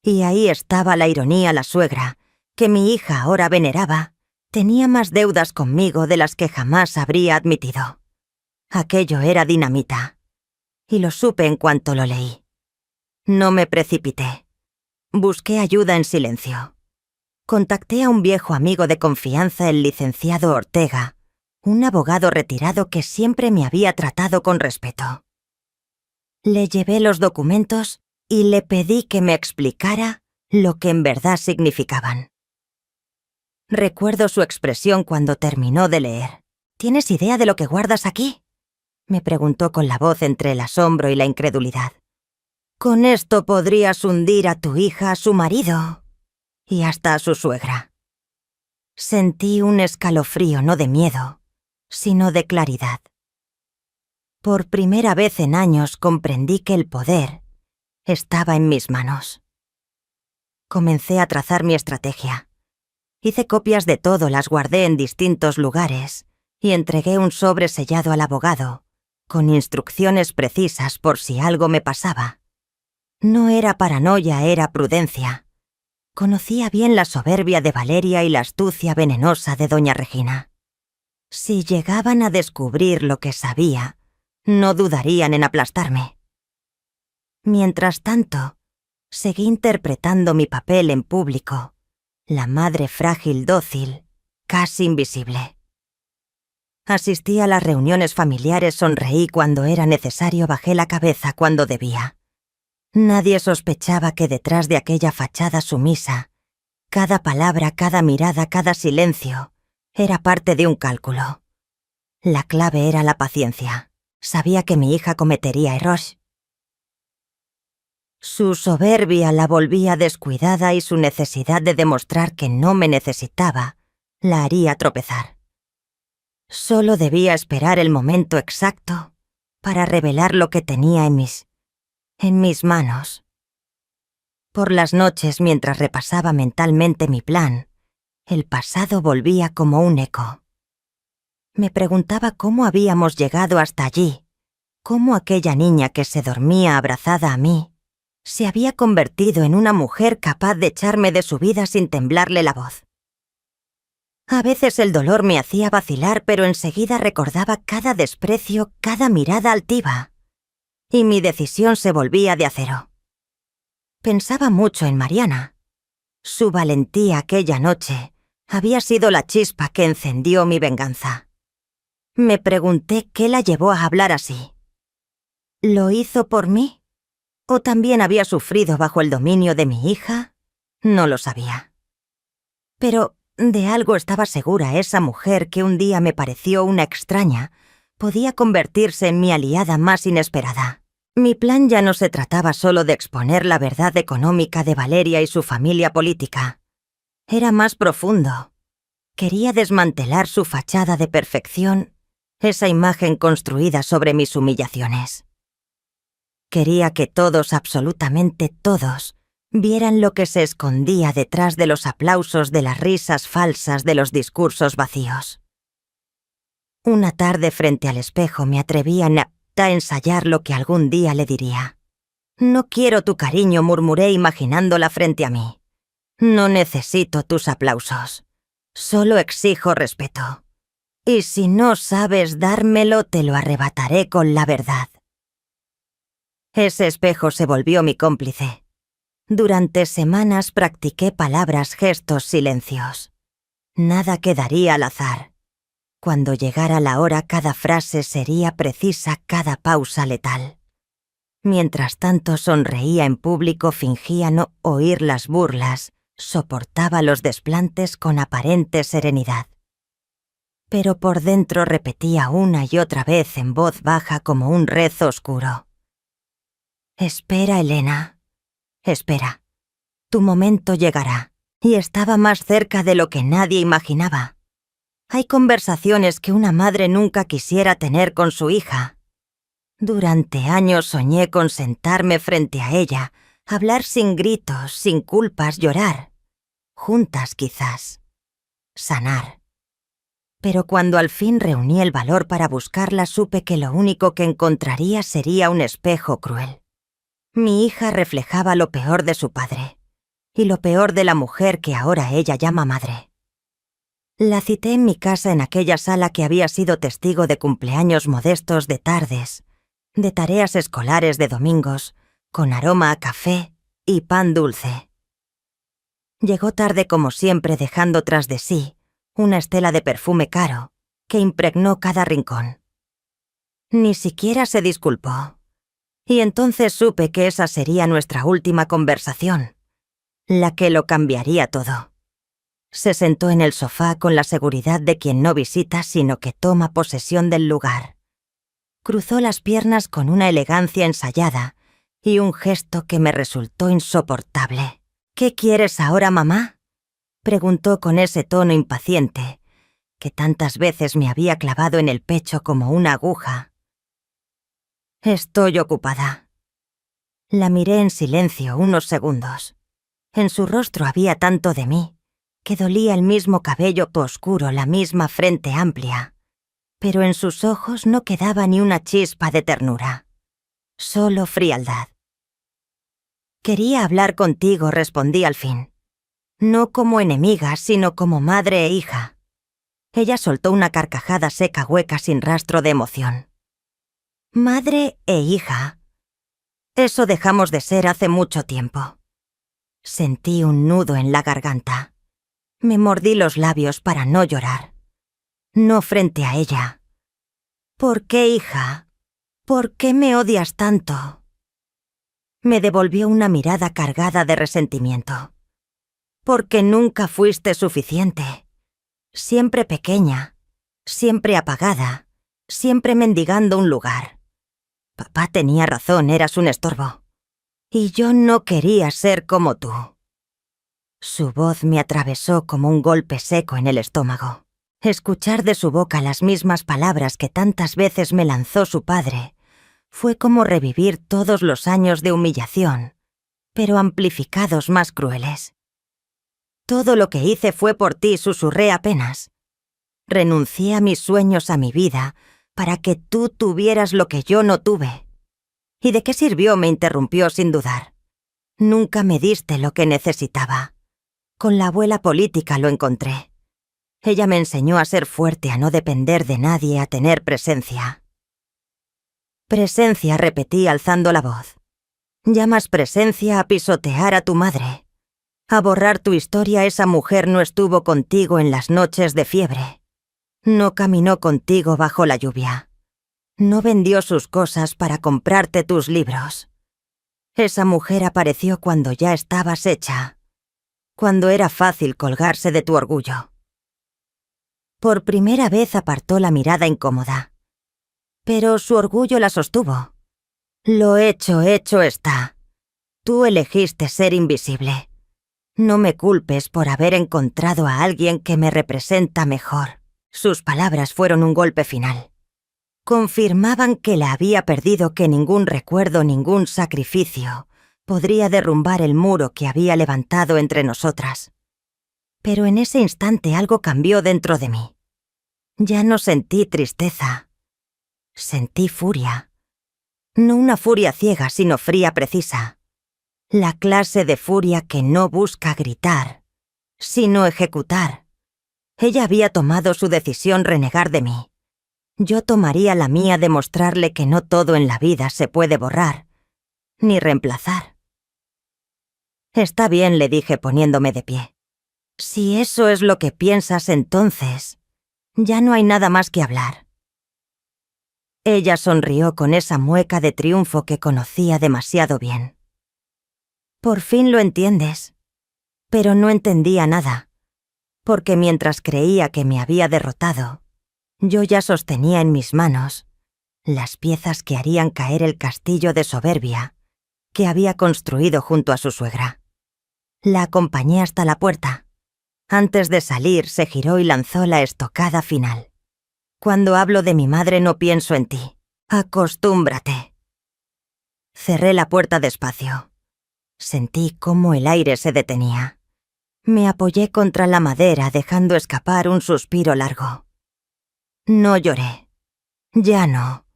Y ahí estaba la ironía, la suegra, que mi hija ahora veneraba, tenía más deudas conmigo de las que jamás habría admitido. Aquello era dinamita. Y lo supe en cuanto lo leí. No me precipité. Busqué ayuda en silencio. Contacté a un viejo amigo de confianza, el licenciado Ortega, un abogado retirado que siempre me había tratado con respeto. Le llevé los documentos y le pedí que me explicara lo que en verdad significaban. Recuerdo su expresión cuando terminó de leer. ¿Tienes idea de lo que guardas aquí?, me preguntó con la voz entre el asombro y la incredulidad. Con esto podrías hundir a tu hija, a su marido y hasta a su suegra. Sentí un escalofrío, no de miedo, sino de claridad. Por primera vez en años comprendí que el poder estaba en mis manos. Comencé a trazar mi estrategia. Hice copias de todo, las guardé en distintos lugares y entregué un sobre sellado al abogado, con instrucciones precisas por si algo me pasaba. No era paranoia, era prudencia. Conocía bien la soberbia de Valeria y la astucia venenosa de doña Regina. Si llegaban a descubrir lo que sabía, no dudarían en aplastarme. Mientras tanto, seguí interpretando mi papel en público, la madre frágil, dócil, casi invisible. Asistí a las reuniones familiares, sonreí cuando era necesario, bajé la cabeza cuando debía. Nadie sospechaba que detrás de aquella fachada sumisa, cada palabra, cada mirada, cada silencio, era parte de un cálculo. La clave era la paciencia. Sabía que mi hija cometería errores. Su soberbia la volvía descuidada y su necesidad de demostrar que no me necesitaba la haría tropezar. Solo debía esperar el momento exacto para revelar lo que tenía en mis manos. Por las noches, mientras repasaba mentalmente mi plan, el pasado volvía como un eco. Me preguntaba cómo habíamos llegado hasta allí, cómo aquella niña que se dormía abrazada a mí se había convertido en una mujer capaz de echarme de su vida sin temblarle la voz. A veces el dolor me hacía vacilar, pero enseguida recordaba cada desprecio, cada mirada altiva, y mi decisión se volvía de acero. Pensaba mucho en Mariana. Su valentía aquella noche había sido la chispa que encendió mi venganza. Me pregunté qué la llevó a hablar así. ¿Lo hizo por mí? ¿O también había sufrido bajo el dominio de mi hija? No lo sabía. Pero de algo estaba segura: esa mujer que un día me pareció una extraña podía convertirse en mi aliada más inesperada. Mi plan ya no se trataba solo de exponer la verdad económica de Valeria y su familia política. Era más profundo. Quería desmantelar su fachada de perfección, esa imagen construida sobre mis humillaciones. Quería que todos, absolutamente todos, vieran lo que se escondía detrás de los aplausos, de las risas falsas, de los discursos vacíos. Una tarde frente al espejo me atreví a ensayar lo que algún día le diría. «No quiero tu cariño», murmuré imaginándola frente a mí. «No necesito tus aplausos. Solo exijo respeto. Y si no sabes dármelo, te lo arrebataré con la verdad». Ese espejo se volvió mi cómplice. Durante semanas practiqué palabras, gestos, silencios. Nada quedaría al azar. Cuando llegara la hora, cada frase sería precisa, cada pausa letal. Mientras tanto sonreía en público, fingía no oír las burlas, soportaba los desplantes con aparente serenidad. Pero por dentro repetía una y otra vez en voz baja como un rezo oscuro: «Espera, Elena. Espera. Tu momento llegará». Y estaba más cerca de lo que nadie imaginaba. Hay conversaciones que una madre nunca quisiera tener con su hija. Durante años soñé con sentarme frente a ella, hablar sin gritos, sin culpas, llorar. Juntas, quizás. Sanar. Pero cuando al fin reuní el valor para buscarla, supe que lo único que encontraría sería un espejo cruel. Mi hija reflejaba lo peor de su padre, y lo peor de la mujer que ahora ella llama madre. La cité en mi casa, en aquella sala que había sido testigo de cumpleaños modestos, de tardes, de tareas escolares de domingos, con aroma a café y pan dulce. Llegó tarde como siempre, dejando tras de sí una estela de perfume caro que impregnó cada rincón. Ni siquiera se disculpó. Y entonces supe que esa sería nuestra última conversación, la que lo cambiaría todo. Se sentó en el sofá con la seguridad de quien no visita, sino que toma posesión del lugar. Cruzó las piernas con una elegancia ensayada y un gesto que me resultó insoportable. «¿Qué quieres ahora, mamá?», preguntó con ese tono impaciente que tantas veces me había clavado en el pecho como una aguja. «Estoy ocupada». La miré en silencio unos segundos. En su rostro había tanto de mí, que dolía el mismo cabello oscuro, la misma frente amplia, pero en sus ojos no quedaba ni una chispa de ternura, solo frialdad. Quería hablar contigo, respondí al fin. No como enemiga, sino como madre e hija. Ella soltó una carcajada seca, hueca, sin rastro de emoción. Madre e hija. Eso dejamos de ser hace mucho tiempo. Sentí un nudo en la garganta. Me mordí los labios para no llorar. No frente a ella. ¿Por qué, hija? ¿Por qué me odias tanto? Me devolvió una mirada cargada de resentimiento. Porque nunca fuiste suficiente. Siempre pequeña, siempre apagada, siempre mendigando un lugar. Papá tenía razón, eras un estorbo. Y yo no quería ser como tú. Su voz me atravesó como un golpe seco en el estómago. Escuchar de su boca las mismas palabras que tantas veces me lanzó su padre fue como revivir todos los años de humillación, pero amplificados más crueles. Todo lo que hice fue por ti, susurré apenas. Renuncié a mis sueños, a mi vida, para que tú tuvieras lo que yo no tuve. ¿Y de qué sirvió?, me interrumpió sin dudar. Nunca me diste lo que necesitaba. Con la abuela política lo encontré. Ella me enseñó a ser fuerte, a no depender de nadie, a tener presencia. Presencia, repetí alzando la voz. Llamas presencia a pisotear a tu madre. A borrar tu historia. Esa mujer no estuvo contigo en las noches de fiebre. No caminó contigo bajo la lluvia. No vendió sus cosas para comprarte tus libros. Esa mujer apareció cuando ya estabas hecha, cuando era fácil colgarse de tu orgullo. Por primera vez apartó la mirada incómoda. Pero su orgullo la sostuvo. Lo hecho, hecho está. Tú elegiste ser invisible. No me culpes por haber encontrado a alguien que me representa mejor. Sus palabras fueron un golpe final. Confirmaban que la había perdido, que ningún recuerdo, ningún sacrificio podría derrumbar el muro que había levantado entre nosotras. Pero en ese instante algo cambió dentro de mí. Ya no sentí tristeza. Sentí furia. No una furia ciega, sino fría precisa. La clase de furia que no busca gritar, sino ejecutar. Ella había tomado su decisión, renegar de mí. Yo tomaría la mía, de mostrarle que no todo en la vida se puede borrar, ni reemplazar. Está bien, le dije poniéndome de pie. Si eso es lo que piensas, entonces ya no hay nada más que hablar. Ella sonrió con esa mueca de triunfo que conocía demasiado bien. Por fin lo entiendes. Pero no entendía nada, porque mientras creía que me había derrotado, yo ya sostenía en mis manos las piezas que harían caer el castillo de soberbia que había construido junto a su suegra. La acompañé hasta la puerta. Antes de salir, se giró y lanzó la estocada final. Cuando hablo de mi madre no pienso en ti. Acostúmbrate. Cerré la puerta despacio. Sentí cómo el aire se detenía. Me apoyé contra la madera, dejando escapar un suspiro largo. No lloré. Ya no,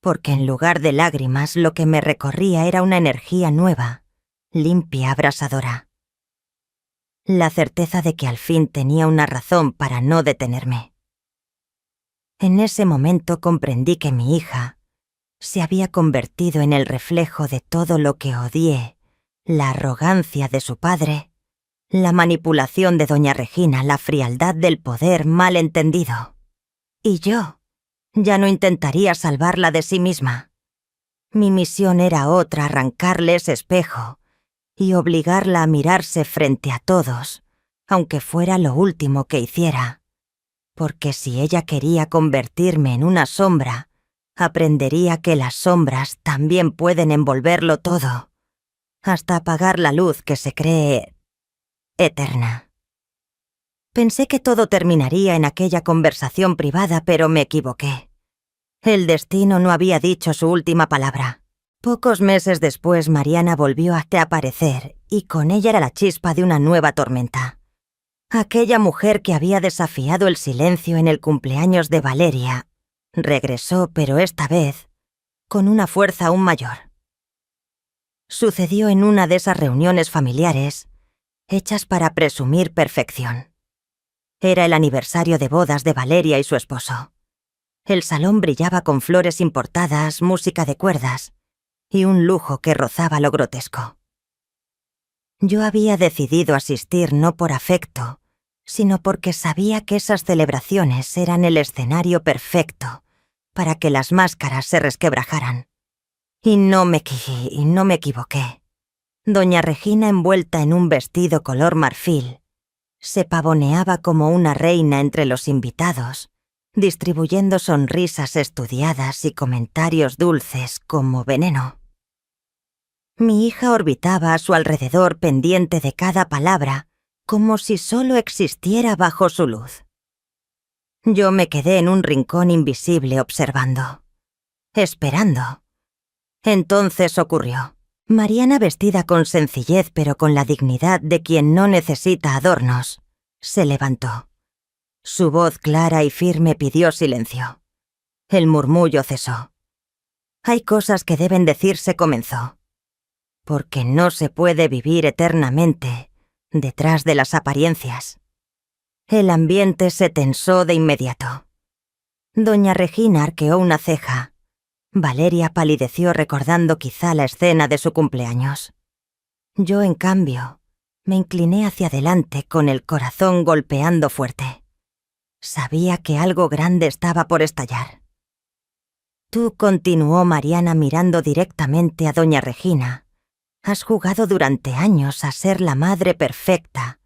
porque en lugar de lágrimas lo que me recorría era una energía nueva, limpia, abrasadora. La certeza de que al fin tenía una razón para no detenerme. En ese momento comprendí que mi hija se había convertido en el reflejo de todo lo que odié: la arrogancia de su padre, la manipulación de doña Regina, la frialdad del poder mal entendido. Y yo ya no intentaría salvarla de sí misma. Mi misión era otra: arrancarle ese espejo y obligarla a mirarse frente a todos, aunque fuera lo último que hiciera. Porque si ella quería convertirme en una sombra, aprendería que las sombras también pueden envolverlo todo, hasta apagar la luz que se cree eterna. Pensé que todo terminaría en aquella conversación privada, pero me equivoqué. El destino no había dicho su última palabra. Pocos meses después, Mariana volvió a aparecer, y con ella era la chispa de una nueva tormenta. Aquella mujer que había desafiado el silencio en el cumpleaños de Valeria regresó, pero esta vez con una fuerza aún mayor. Sucedió en una de esas reuniones familiares, hechas para presumir perfección. Era el aniversario de bodas de Valeria y su esposo. El salón brillaba con flores importadas, música de cuerdas y un lujo que rozaba lo grotesco. Yo había decidido asistir no por afecto, sino porque sabía que esas celebraciones eran el escenario perfecto para que las máscaras se resquebrajaran. Y no me equivoqué. Doña Regina, envuelta en un vestido color marfil, se pavoneaba como una reina entre los invitados, distribuyendo sonrisas estudiadas y comentarios dulces como veneno. Mi hija orbitaba a su alrededor pendiente de cada palabra, como si solo existiera bajo su luz. Yo me quedé en un rincón invisible observando, esperando. Entonces ocurrió. Mariana, vestida con sencillez pero con la dignidad de quien no necesita adornos, se levantó. Su voz clara y firme pidió silencio. El murmullo cesó. Hay cosas que deben decirse, comenzó. Porque no se puede vivir eternamente detrás de las apariencias. El ambiente se tensó de inmediato. Doña Regina arqueó una ceja. Valeria palideció recordando quizá la escena de su cumpleaños. Yo, en cambio, me incliné hacia adelante con el corazón golpeando fuerte. Sabía que algo grande estaba por estallar. Tú, continuó Mariana mirando directamente a Doña Regina, has jugado durante años a ser la madre perfecta,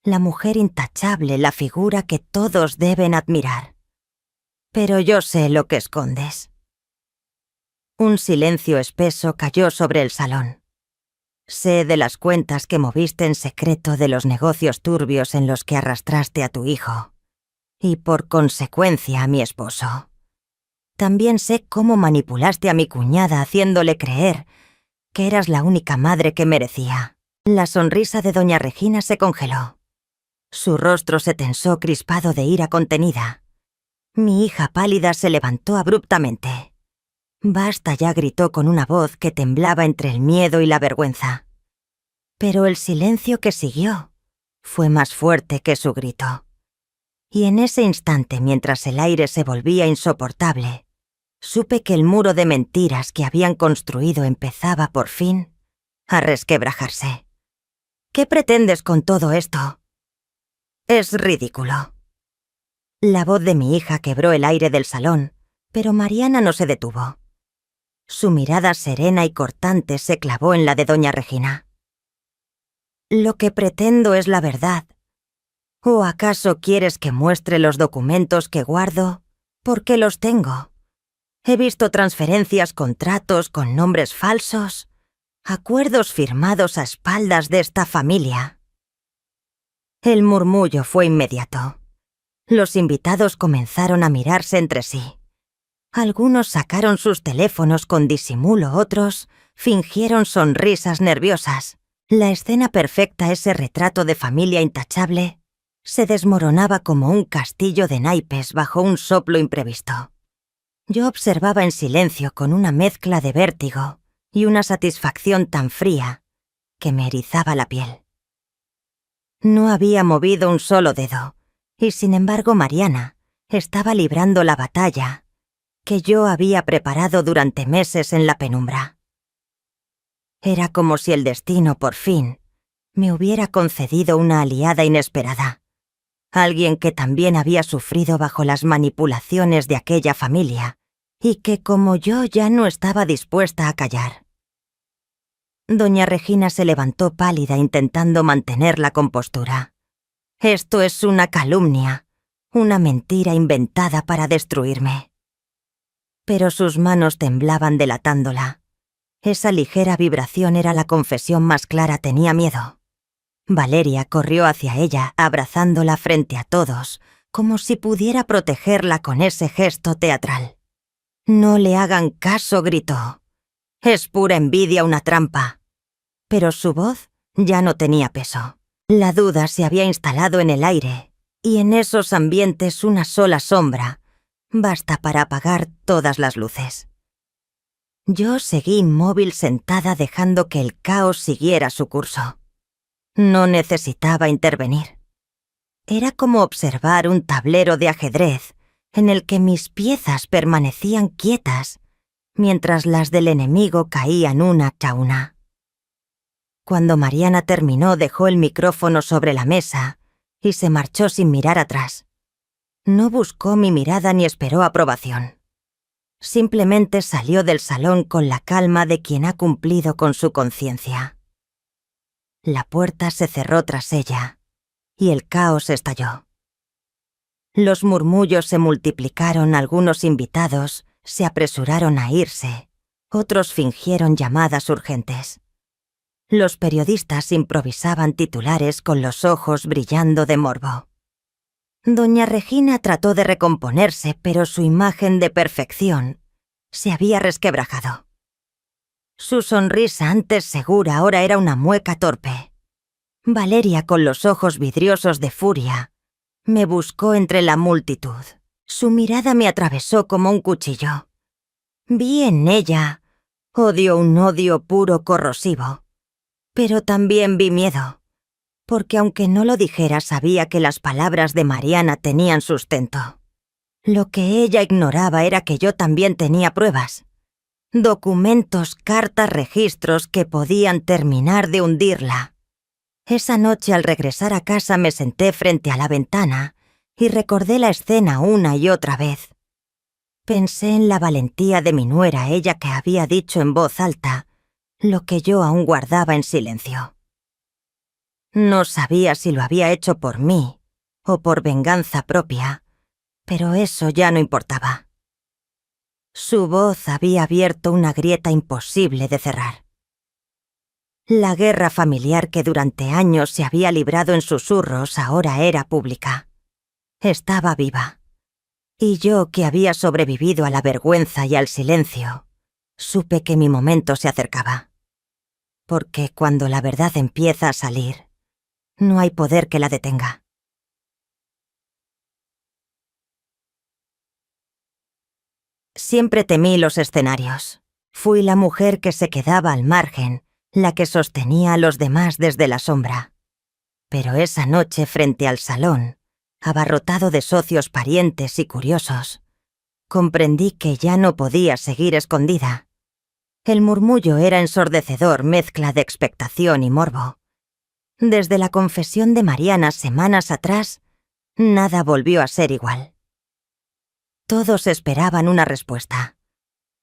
la mujer intachable, la figura que todos deben admirar. Pero yo sé lo que escondes. Un silencio espeso cayó sobre el salón. Sé de las cuentas que moviste en secreto, de los negocios turbios en los que arrastraste a tu hijo, y por consecuencia a mi esposo. También sé cómo manipulaste a mi cuñada haciéndole creer que eras la única madre que merecía. La sonrisa de Doña Regina se congeló. Su rostro se tensó crispado de ira contenida. Mi hija pálida se levantó abruptamente. «Basta ya», gritó con una voz que temblaba entre el miedo y la vergüenza. Pero el silencio que siguió fue más fuerte que su grito. Y en ese instante, mientras el aire se volvía insoportable, supe que el muro de mentiras que habían construido empezaba por fin a resquebrajarse. «¿Qué pretendes con todo esto?» «Es ridículo». La voz de mi hija quebró el aire del salón, pero Mariana no se detuvo. Su mirada serena y cortante se clavó en la de Doña Regina. «Lo que pretendo es la verdad. ¿O acaso quieres que muestre los documentos que guardo? Porque los tengo. He visto transferencias, contratos con nombres falsos, acuerdos firmados a espaldas de esta familia». El murmullo fue inmediato. Los invitados comenzaron a mirarse entre sí. Algunos sacaron sus teléfonos con disimulo, otros fingieron sonrisas nerviosas. La escena perfecta, ese retrato de familia intachable, se desmoronaba como un castillo de naipes bajo un soplo imprevisto. Yo observaba en silencio con una mezcla de vértigo y una satisfacción tan fría que me erizaba la piel. No había movido un solo dedo, y sin embargo Mariana estaba librando la batalla que yo había preparado durante meses en la penumbra. Era como si el destino, por fin, me hubiera concedido una aliada inesperada, alguien que también había sufrido bajo las manipulaciones de aquella familia, y que, como yo, ya no estaba dispuesta a callar. Doña Regina se levantó pálida intentando mantener la compostura. «Esto es una calumnia, una mentira inventada para destruirme». Pero sus manos temblaban delatándola. Esa ligera vibración era la confesión más clara. Tenía miedo. Valeria corrió hacia ella, abrazándola frente a todos, como si pudiera protegerla con ese gesto teatral. «No le hagan caso», gritó. «Es pura envidia, una trampa». Pero su voz ya no tenía peso. La duda se había instalado en el aire, y en esos ambientes una sola sombra basta para apagar todas las luces. Yo seguí inmóvil sentada dejando que el caos siguiera su curso. No necesitaba intervenir. Era como observar un tablero de ajedrez en el que mis piezas permanecían quietas mientras las del enemigo caían una a una. Cuando Mariana terminó, dejó el micrófono sobre la mesa y se marchó sin mirar atrás. No buscó mi mirada ni esperó aprobación. Simplemente salió del salón con la calma de quien ha cumplido con su conciencia. La puerta se cerró tras ella y el caos estalló. Los murmullos se multiplicaron, algunos invitados se apresuraron a irse, otros fingieron llamadas urgentes. Los periodistas improvisaban titulares con los ojos brillando de morbo. Doña Regina trató de recomponerse, pero su imagen de perfección se había resquebrajado. Su sonrisa, antes segura, ahora era una mueca torpe. Valeria, con los ojos vidriosos de furia, me buscó entre la multitud. Su mirada me atravesó como un cuchillo. Vi en ella un odio puro corrosivo. Pero también vi miedo, porque aunque no lo dijera sabía que las palabras de Mariana tenían sustento. Lo que ella ignoraba era que yo también tenía pruebas. Documentos, cartas, registros que podían terminar de hundirla. Esa noche al regresar a casa me senté frente a la ventana y recordé la escena una y otra vez. Pensé en la valentía de mi nuera, ella que había dicho en voz alta lo que yo aún guardaba en silencio. No sabía si lo había hecho por mí o por venganza propia, pero eso ya no importaba. Su voz había abierto una grieta imposible de cerrar. La guerra familiar que durante años se había librado en susurros ahora era pública. Estaba viva. Y yo, que había sobrevivido a la vergüenza y al silencio, supe que mi momento se acercaba. Porque cuando la verdad empieza a salir, no hay poder que la detenga. Siempre temí los escenarios. Fui la mujer que se quedaba al margen, la que sostenía a los demás desde la sombra. Pero esa noche, frente al salón, abarrotado de socios, parientes y curiosos, comprendí que ya no podía seguir escondida. El murmullo era ensordecedor, mezcla de expectación y morbo. Desde la confesión de Mariana semanas atrás, nada volvió a ser igual. Todos esperaban una respuesta.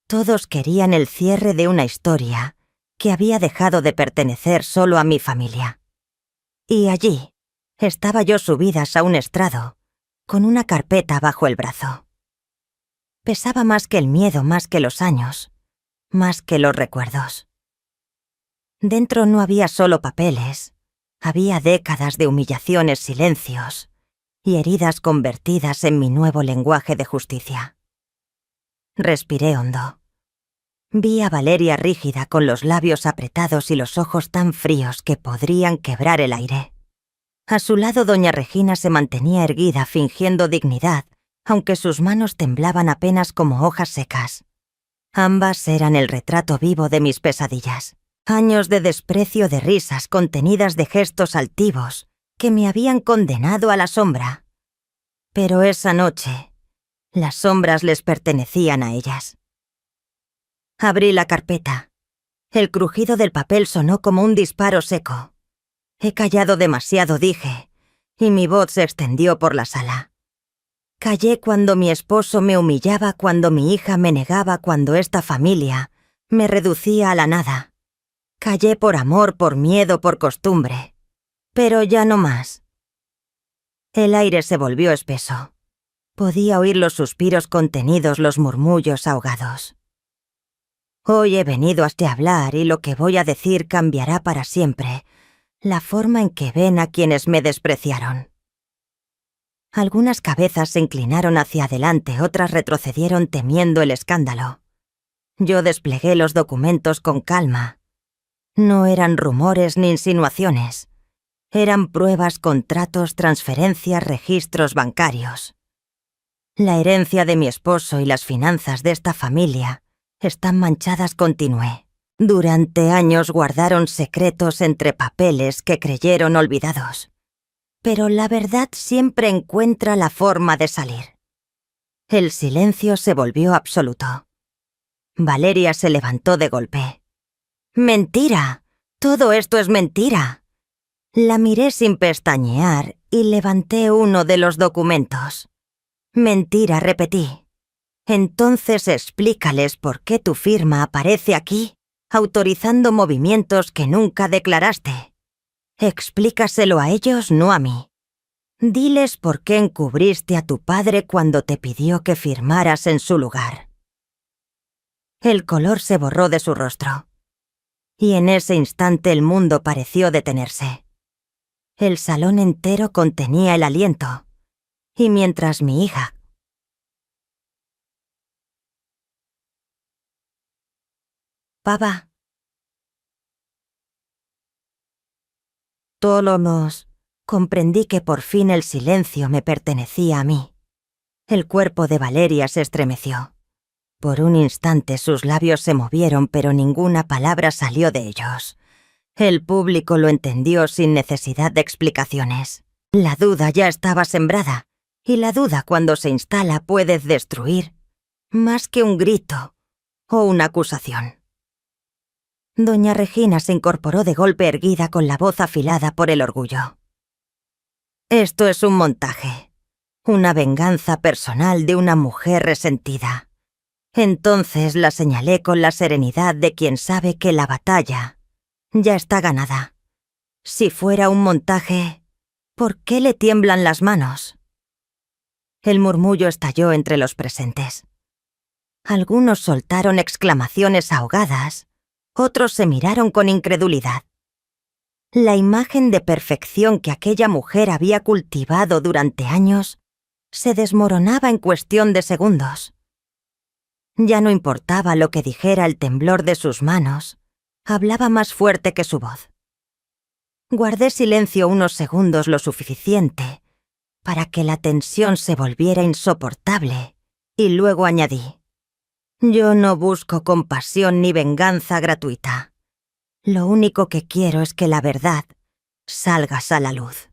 Todos querían el cierre de una historia que había dejado de pertenecer solo a mi familia. Y allí estaba yo subidas a un estrado, con una carpeta bajo el brazo. Pesaba más que el miedo, más que los años, más que los recuerdos. Dentro no había solo papeles, había décadas de humillaciones, silencios y heridas convertidas en mi nuevo lenguaje de justicia. Respiré hondo. Vi a Valeria rígida, con los labios apretados y los ojos tan fríos que podrían quebrar el aire. A su lado doña Regina se mantenía erguida, fingiendo dignidad, aunque sus manos temblaban apenas como hojas secas. Ambas eran el retrato vivo de mis pesadillas. Años de desprecio, de risas contenidas, de gestos altivos que me habían condenado a la sombra. Pero esa noche, las sombras les pertenecían a ellas. Abrí la carpeta. El crujido del papel sonó como un disparo seco. He callado demasiado, dije, y mi voz se extendió por la sala. Callé cuando mi esposo me humillaba, cuando mi hija me negaba, cuando esta familia me reducía a la nada. Callé por amor, por miedo, por costumbre. Pero ya no más. El aire se volvió espeso. Podía oír los suspiros contenidos, los murmullos ahogados. Hoy he venido hasta hablar y lo que voy a decir cambiará para siempre la forma en que ven a quienes me despreciaron. Algunas cabezas se inclinaron hacia adelante, otras retrocedieron temiendo el escándalo. Yo desplegué los documentos con calma. No eran rumores ni insinuaciones. Eran pruebas, contratos, transferencias, registros bancarios. La herencia de mi esposo y las finanzas de esta familia Están manchadas, continué. Durante años guardaron secretos entre papeles que creyeron olvidados. Pero la verdad siempre encuentra la forma de salir. El silencio se volvió absoluto. Valeria se levantó de golpe. ¡Mentira! ¡Todo esto es mentira! La miré sin pestañear y levanté uno de los documentos. Mentira, repetí. Entonces explícales por qué tu firma aparece aquí, autorizando movimientos que nunca declaraste. Explícaselo a ellos, no a mí. Diles por qué encubriste a tu padre cuando te pidió que firmaras en su lugar. El color se borró de su rostro. Y en ese instante el mundo pareció detenerse. El salón entero contenía el aliento. Y mientras mi hija... Papá. Tólomos. Comprendí que por fin el silencio me pertenecía a mí. El cuerpo de Valeria se estremeció. Por un instante sus labios se movieron, pero ninguna palabra salió de ellos. El público lo entendió sin necesidad de explicaciones. La duda ya estaba sembrada, y la duda cuando se instala puede destruir, más que un grito o una acusación. Doña Regina se incorporó de golpe erguida con la voz afilada por el orgullo. Esto es un montaje, una venganza personal de una mujer resentida. Entonces la señalé con la serenidad de quien sabe que la batalla ya está ganada. Si fuera un montaje, ¿por qué le tiemblan las manos? El murmullo estalló entre los presentes. Algunos soltaron exclamaciones ahogadas, otros se miraron con incredulidad. La imagen de perfección que aquella mujer había cultivado durante años se desmoronaba en cuestión de segundos. Ya no importaba lo que dijera el temblor de sus manos, hablaba más fuerte que su voz. Guardé silencio unos segundos lo suficiente para que la tensión se volviera insoportable y luego añadí: yo no busco compasión ni venganza gratuita. Lo único que quiero es que la verdad salga a la luz.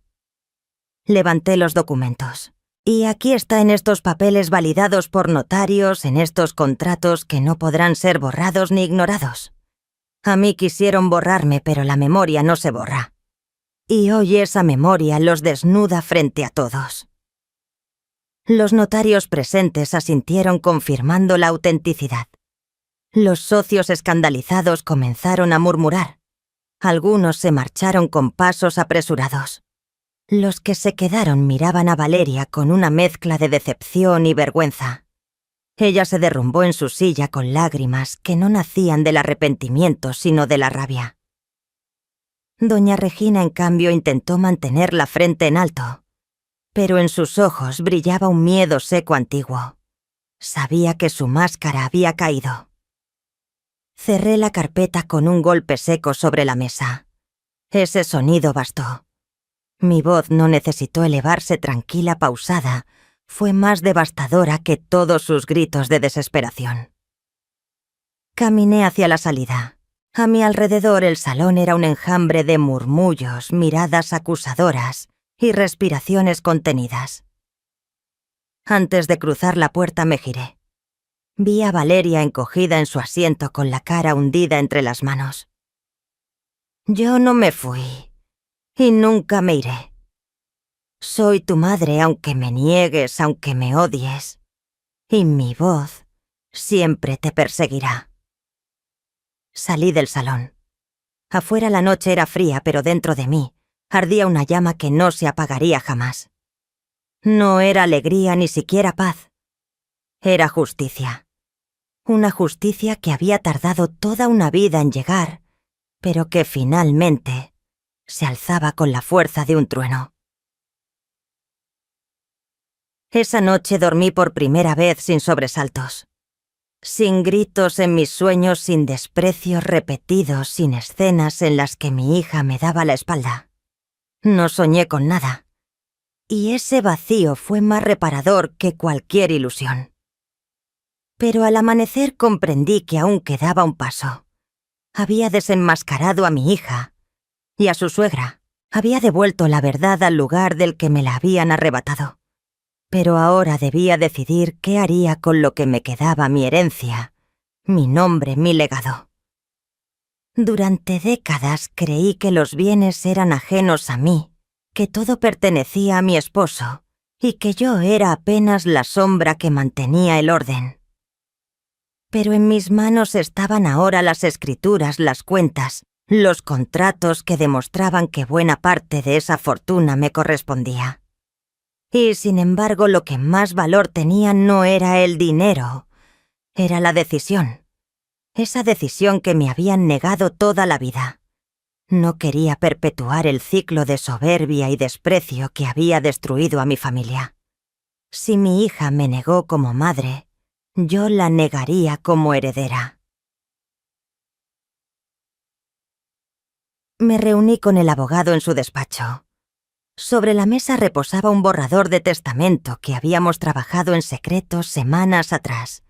Levanté los documentos. Y aquí está en estos papeles validados por notarios, en estos contratos que no podrán ser borrados ni ignorados. A mí quisieron borrarme, pero la memoria no se borra. Y hoy esa memoria los desnuda frente a todos. Los notarios presentes asintieron confirmando la autenticidad. Los socios escandalizados comenzaron a murmurar. Algunos se marcharon con pasos apresurados. Los que se quedaron miraban a Valeria con una mezcla de decepción y vergüenza. Ella se derrumbó en su silla con lágrimas que no nacían del arrepentimiento sino de la rabia. Doña Regina, en cambio, intentó mantener la frente en alto, pero en sus ojos brillaba un miedo seco antiguo. Sabía que su máscara había caído. Cerré la carpeta con un golpe seco sobre la mesa. Ese sonido bastó. Mi voz no necesitó elevarse tranquila, pausada. Fue más devastadora que todos sus gritos de desesperación. Caminé hacia la salida. A mi alrededor el salón era un enjambre de murmullos, miradas acusadoras y respiraciones contenidas. Antes de cruzar la puerta me giré. Vi a Valeria encogida en su asiento con la cara hundida entre las manos. Yo no me fui. Y nunca me iré. Soy tu madre aunque me niegues, aunque me odies. Y mi voz siempre te perseguirá. Salí del salón. Afuera la noche era fría, pero dentro de mí ardía una llama que no se apagaría jamás. No era alegría ni siquiera paz. Era justicia. Una justicia que había tardado toda una vida en llegar, pero que finalmente se alzaba con la fuerza de un trueno. Esa noche dormí por primera vez sin sobresaltos. Sin gritos en mis sueños, sin desprecios repetidos, sin escenas en las que mi hija me daba la espalda. No soñé con nada. Y ese vacío fue más reparador que cualquier ilusión. Pero al amanecer comprendí que aún quedaba un paso. Había desenmascarado a mi hija y a su suegra. Había devuelto la verdad al lugar del que me la habían arrebatado. Pero ahora debía decidir qué haría con lo que me quedaba, mi herencia, mi nombre, mi legado. Durante décadas creí que los bienes eran ajenos a mí, que todo pertenecía a mi esposo y que yo era apenas la sombra que mantenía el orden. Pero en mis manos estaban ahora las escrituras, las cuentas, los contratos que demostraban que buena parte de esa fortuna me correspondía. Y sin embargo, lo que más valor tenía no era el dinero, era la decisión. Esa decisión que me habían negado toda la vida. No quería perpetuar el ciclo de soberbia y desprecio que había destruido a mi familia. Si mi hija me negó como madre, yo la negaría como heredera. Me reuní con el abogado en su despacho. Sobre la mesa reposaba un borrador de testamento que habíamos trabajado en secreto semanas atrás.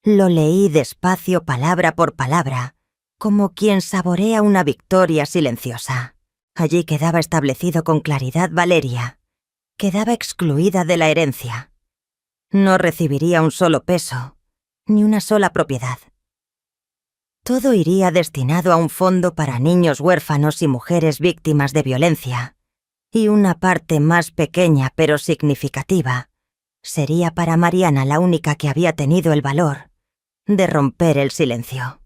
Lo leí despacio, palabra por palabra, como quien saborea una victoria silenciosa. Allí quedaba establecido con claridad Valeria. Quedaba excluida de la herencia. No recibiría un solo peso, ni una sola propiedad. Todo iría destinado a un fondo para niños huérfanos y mujeres víctimas de violencia, y una parte más pequeña pero significativa sería para Mariana, la única que había tenido el valor de romper el silencio.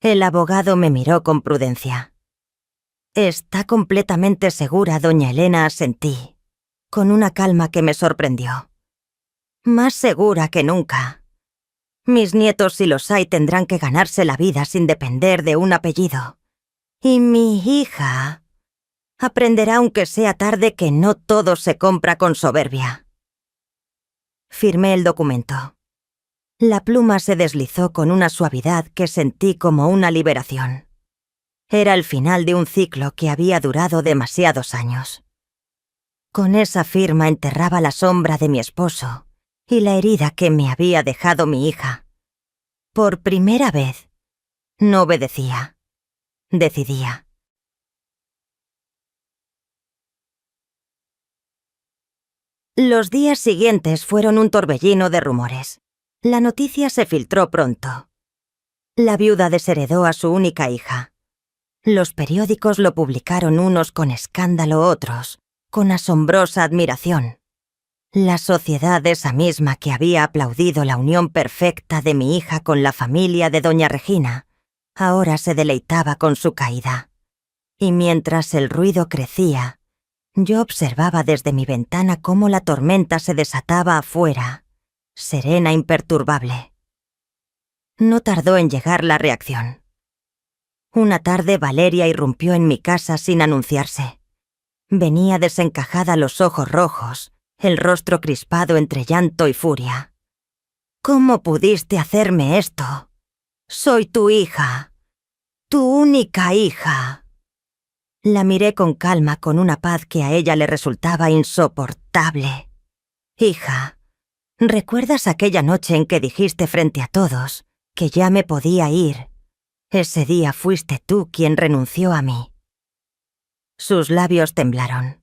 El abogado me miró con prudencia. «¿Está completamente segura, doña Elena?», asentí, con una calma que me sorprendió. «Más segura que nunca. Mis nietos, si los hay, tendrán que ganarse la vida sin depender de un apellido. Y mi hija aprenderá, aunque sea tarde, que no todo se compra con soberbia». Firmé el documento. La pluma se deslizó con una suavidad que sentí como una liberación. Era el final de un ciclo que había durado demasiados años. Con esa firma enterraba la sombra de mi esposo y la herida que me había dejado mi hija. Por primera vez, no obedecía, decidía. Los días siguientes fueron un torbellino de rumores. La noticia se filtró pronto. La viuda desheredó a su única hija. Los periódicos lo publicaron unos con escándalo, otros con asombrosa admiración. La sociedad, esa misma que había aplaudido la unión perfecta de mi hija con la familia de doña Regina, ahora se deleitaba con su caída. Y mientras el ruido crecía, yo observaba desde mi ventana cómo la tormenta se desataba afuera, serena, imperturbable. No tardó en llegar la reacción. Una tarde Valeria irrumpió en mi casa sin anunciarse. Venía desencajada, los ojos rojos, el rostro crispado entre llanto y furia. «¿Cómo pudiste hacerme esto? Soy tu hija, tu única hija». La miré con calma, con una paz que a ella le resultaba insoportable. «Hija, ¿recuerdas aquella noche en que dijiste frente a todos que ya me podía ir? Ese día fuiste tú quien renunció a mí». Sus labios temblaron.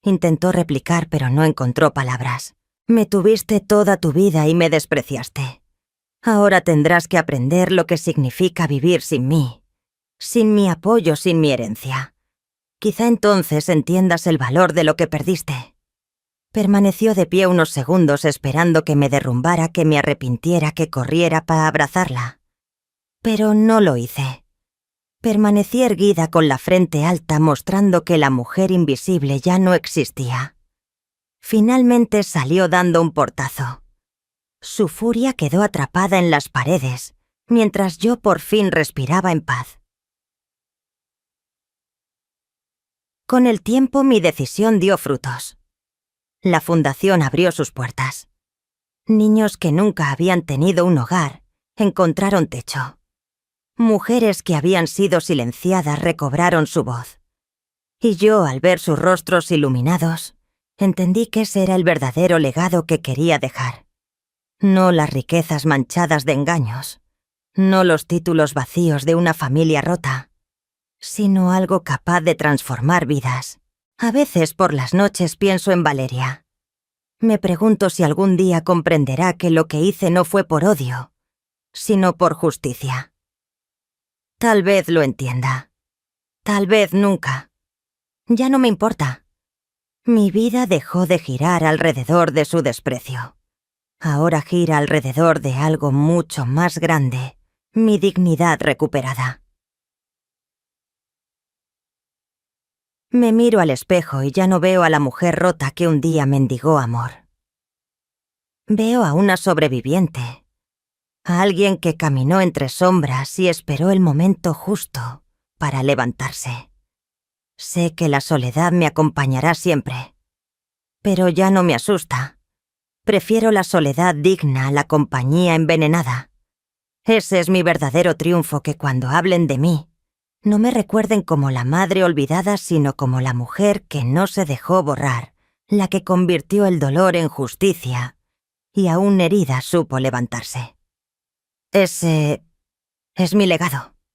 Intentó replicar, pero no encontró palabras. «Me tuviste toda tu vida y me despreciaste. Ahora tendrás que aprender lo que significa vivir sin mí, sin mi apoyo, sin mi herencia. Quizá entonces entiendas el valor de lo que perdiste». Permaneció de pie unos segundos esperando que me derrumbara, que me arrepintiera, que corriera para abrazarla. Pero no lo hice. Permanecí erguida con la frente alta, mostrando que la mujer invisible ya no existía. Finalmente salió dando un portazo. Su furia quedó atrapada en las paredes, mientras yo por fin respiraba en paz. Con el tiempo mi decisión dio frutos. La fundación abrió sus puertas. Niños que nunca habían tenido un hogar encontraron techo. Mujeres que habían sido silenciadas recobraron su voz. Y yo, al ver sus rostros iluminados, entendí que ese era el verdadero legado que quería dejar. No las riquezas manchadas de engaños, no los títulos vacíos de una familia rota, sino algo capaz de transformar vidas. A veces por las noches pienso en Valeria. Me pregunto si algún día comprenderá que lo que hice no fue por odio, sino por justicia. Tal vez lo entienda. Tal vez nunca. Ya no me importa. Mi vida dejó de girar alrededor de su desprecio. Ahora gira alrededor de algo mucho más grande, mi dignidad recuperada. Me miro al espejo y ya no veo a la mujer rota que un día mendigó amor. Veo a una sobreviviente, a alguien que caminó entre sombras y esperó el momento justo para levantarse. Sé que la soledad me acompañará siempre, pero ya no me asusta. Prefiero la soledad digna a la compañía envenenada. Ese es mi verdadero triunfo, que cuando hablen de mí, no me recuerden como la madre olvidada, sino como la mujer que no se dejó borrar, la que convirtió el dolor en justicia y aún herida supo levantarse. Ese es mi legado.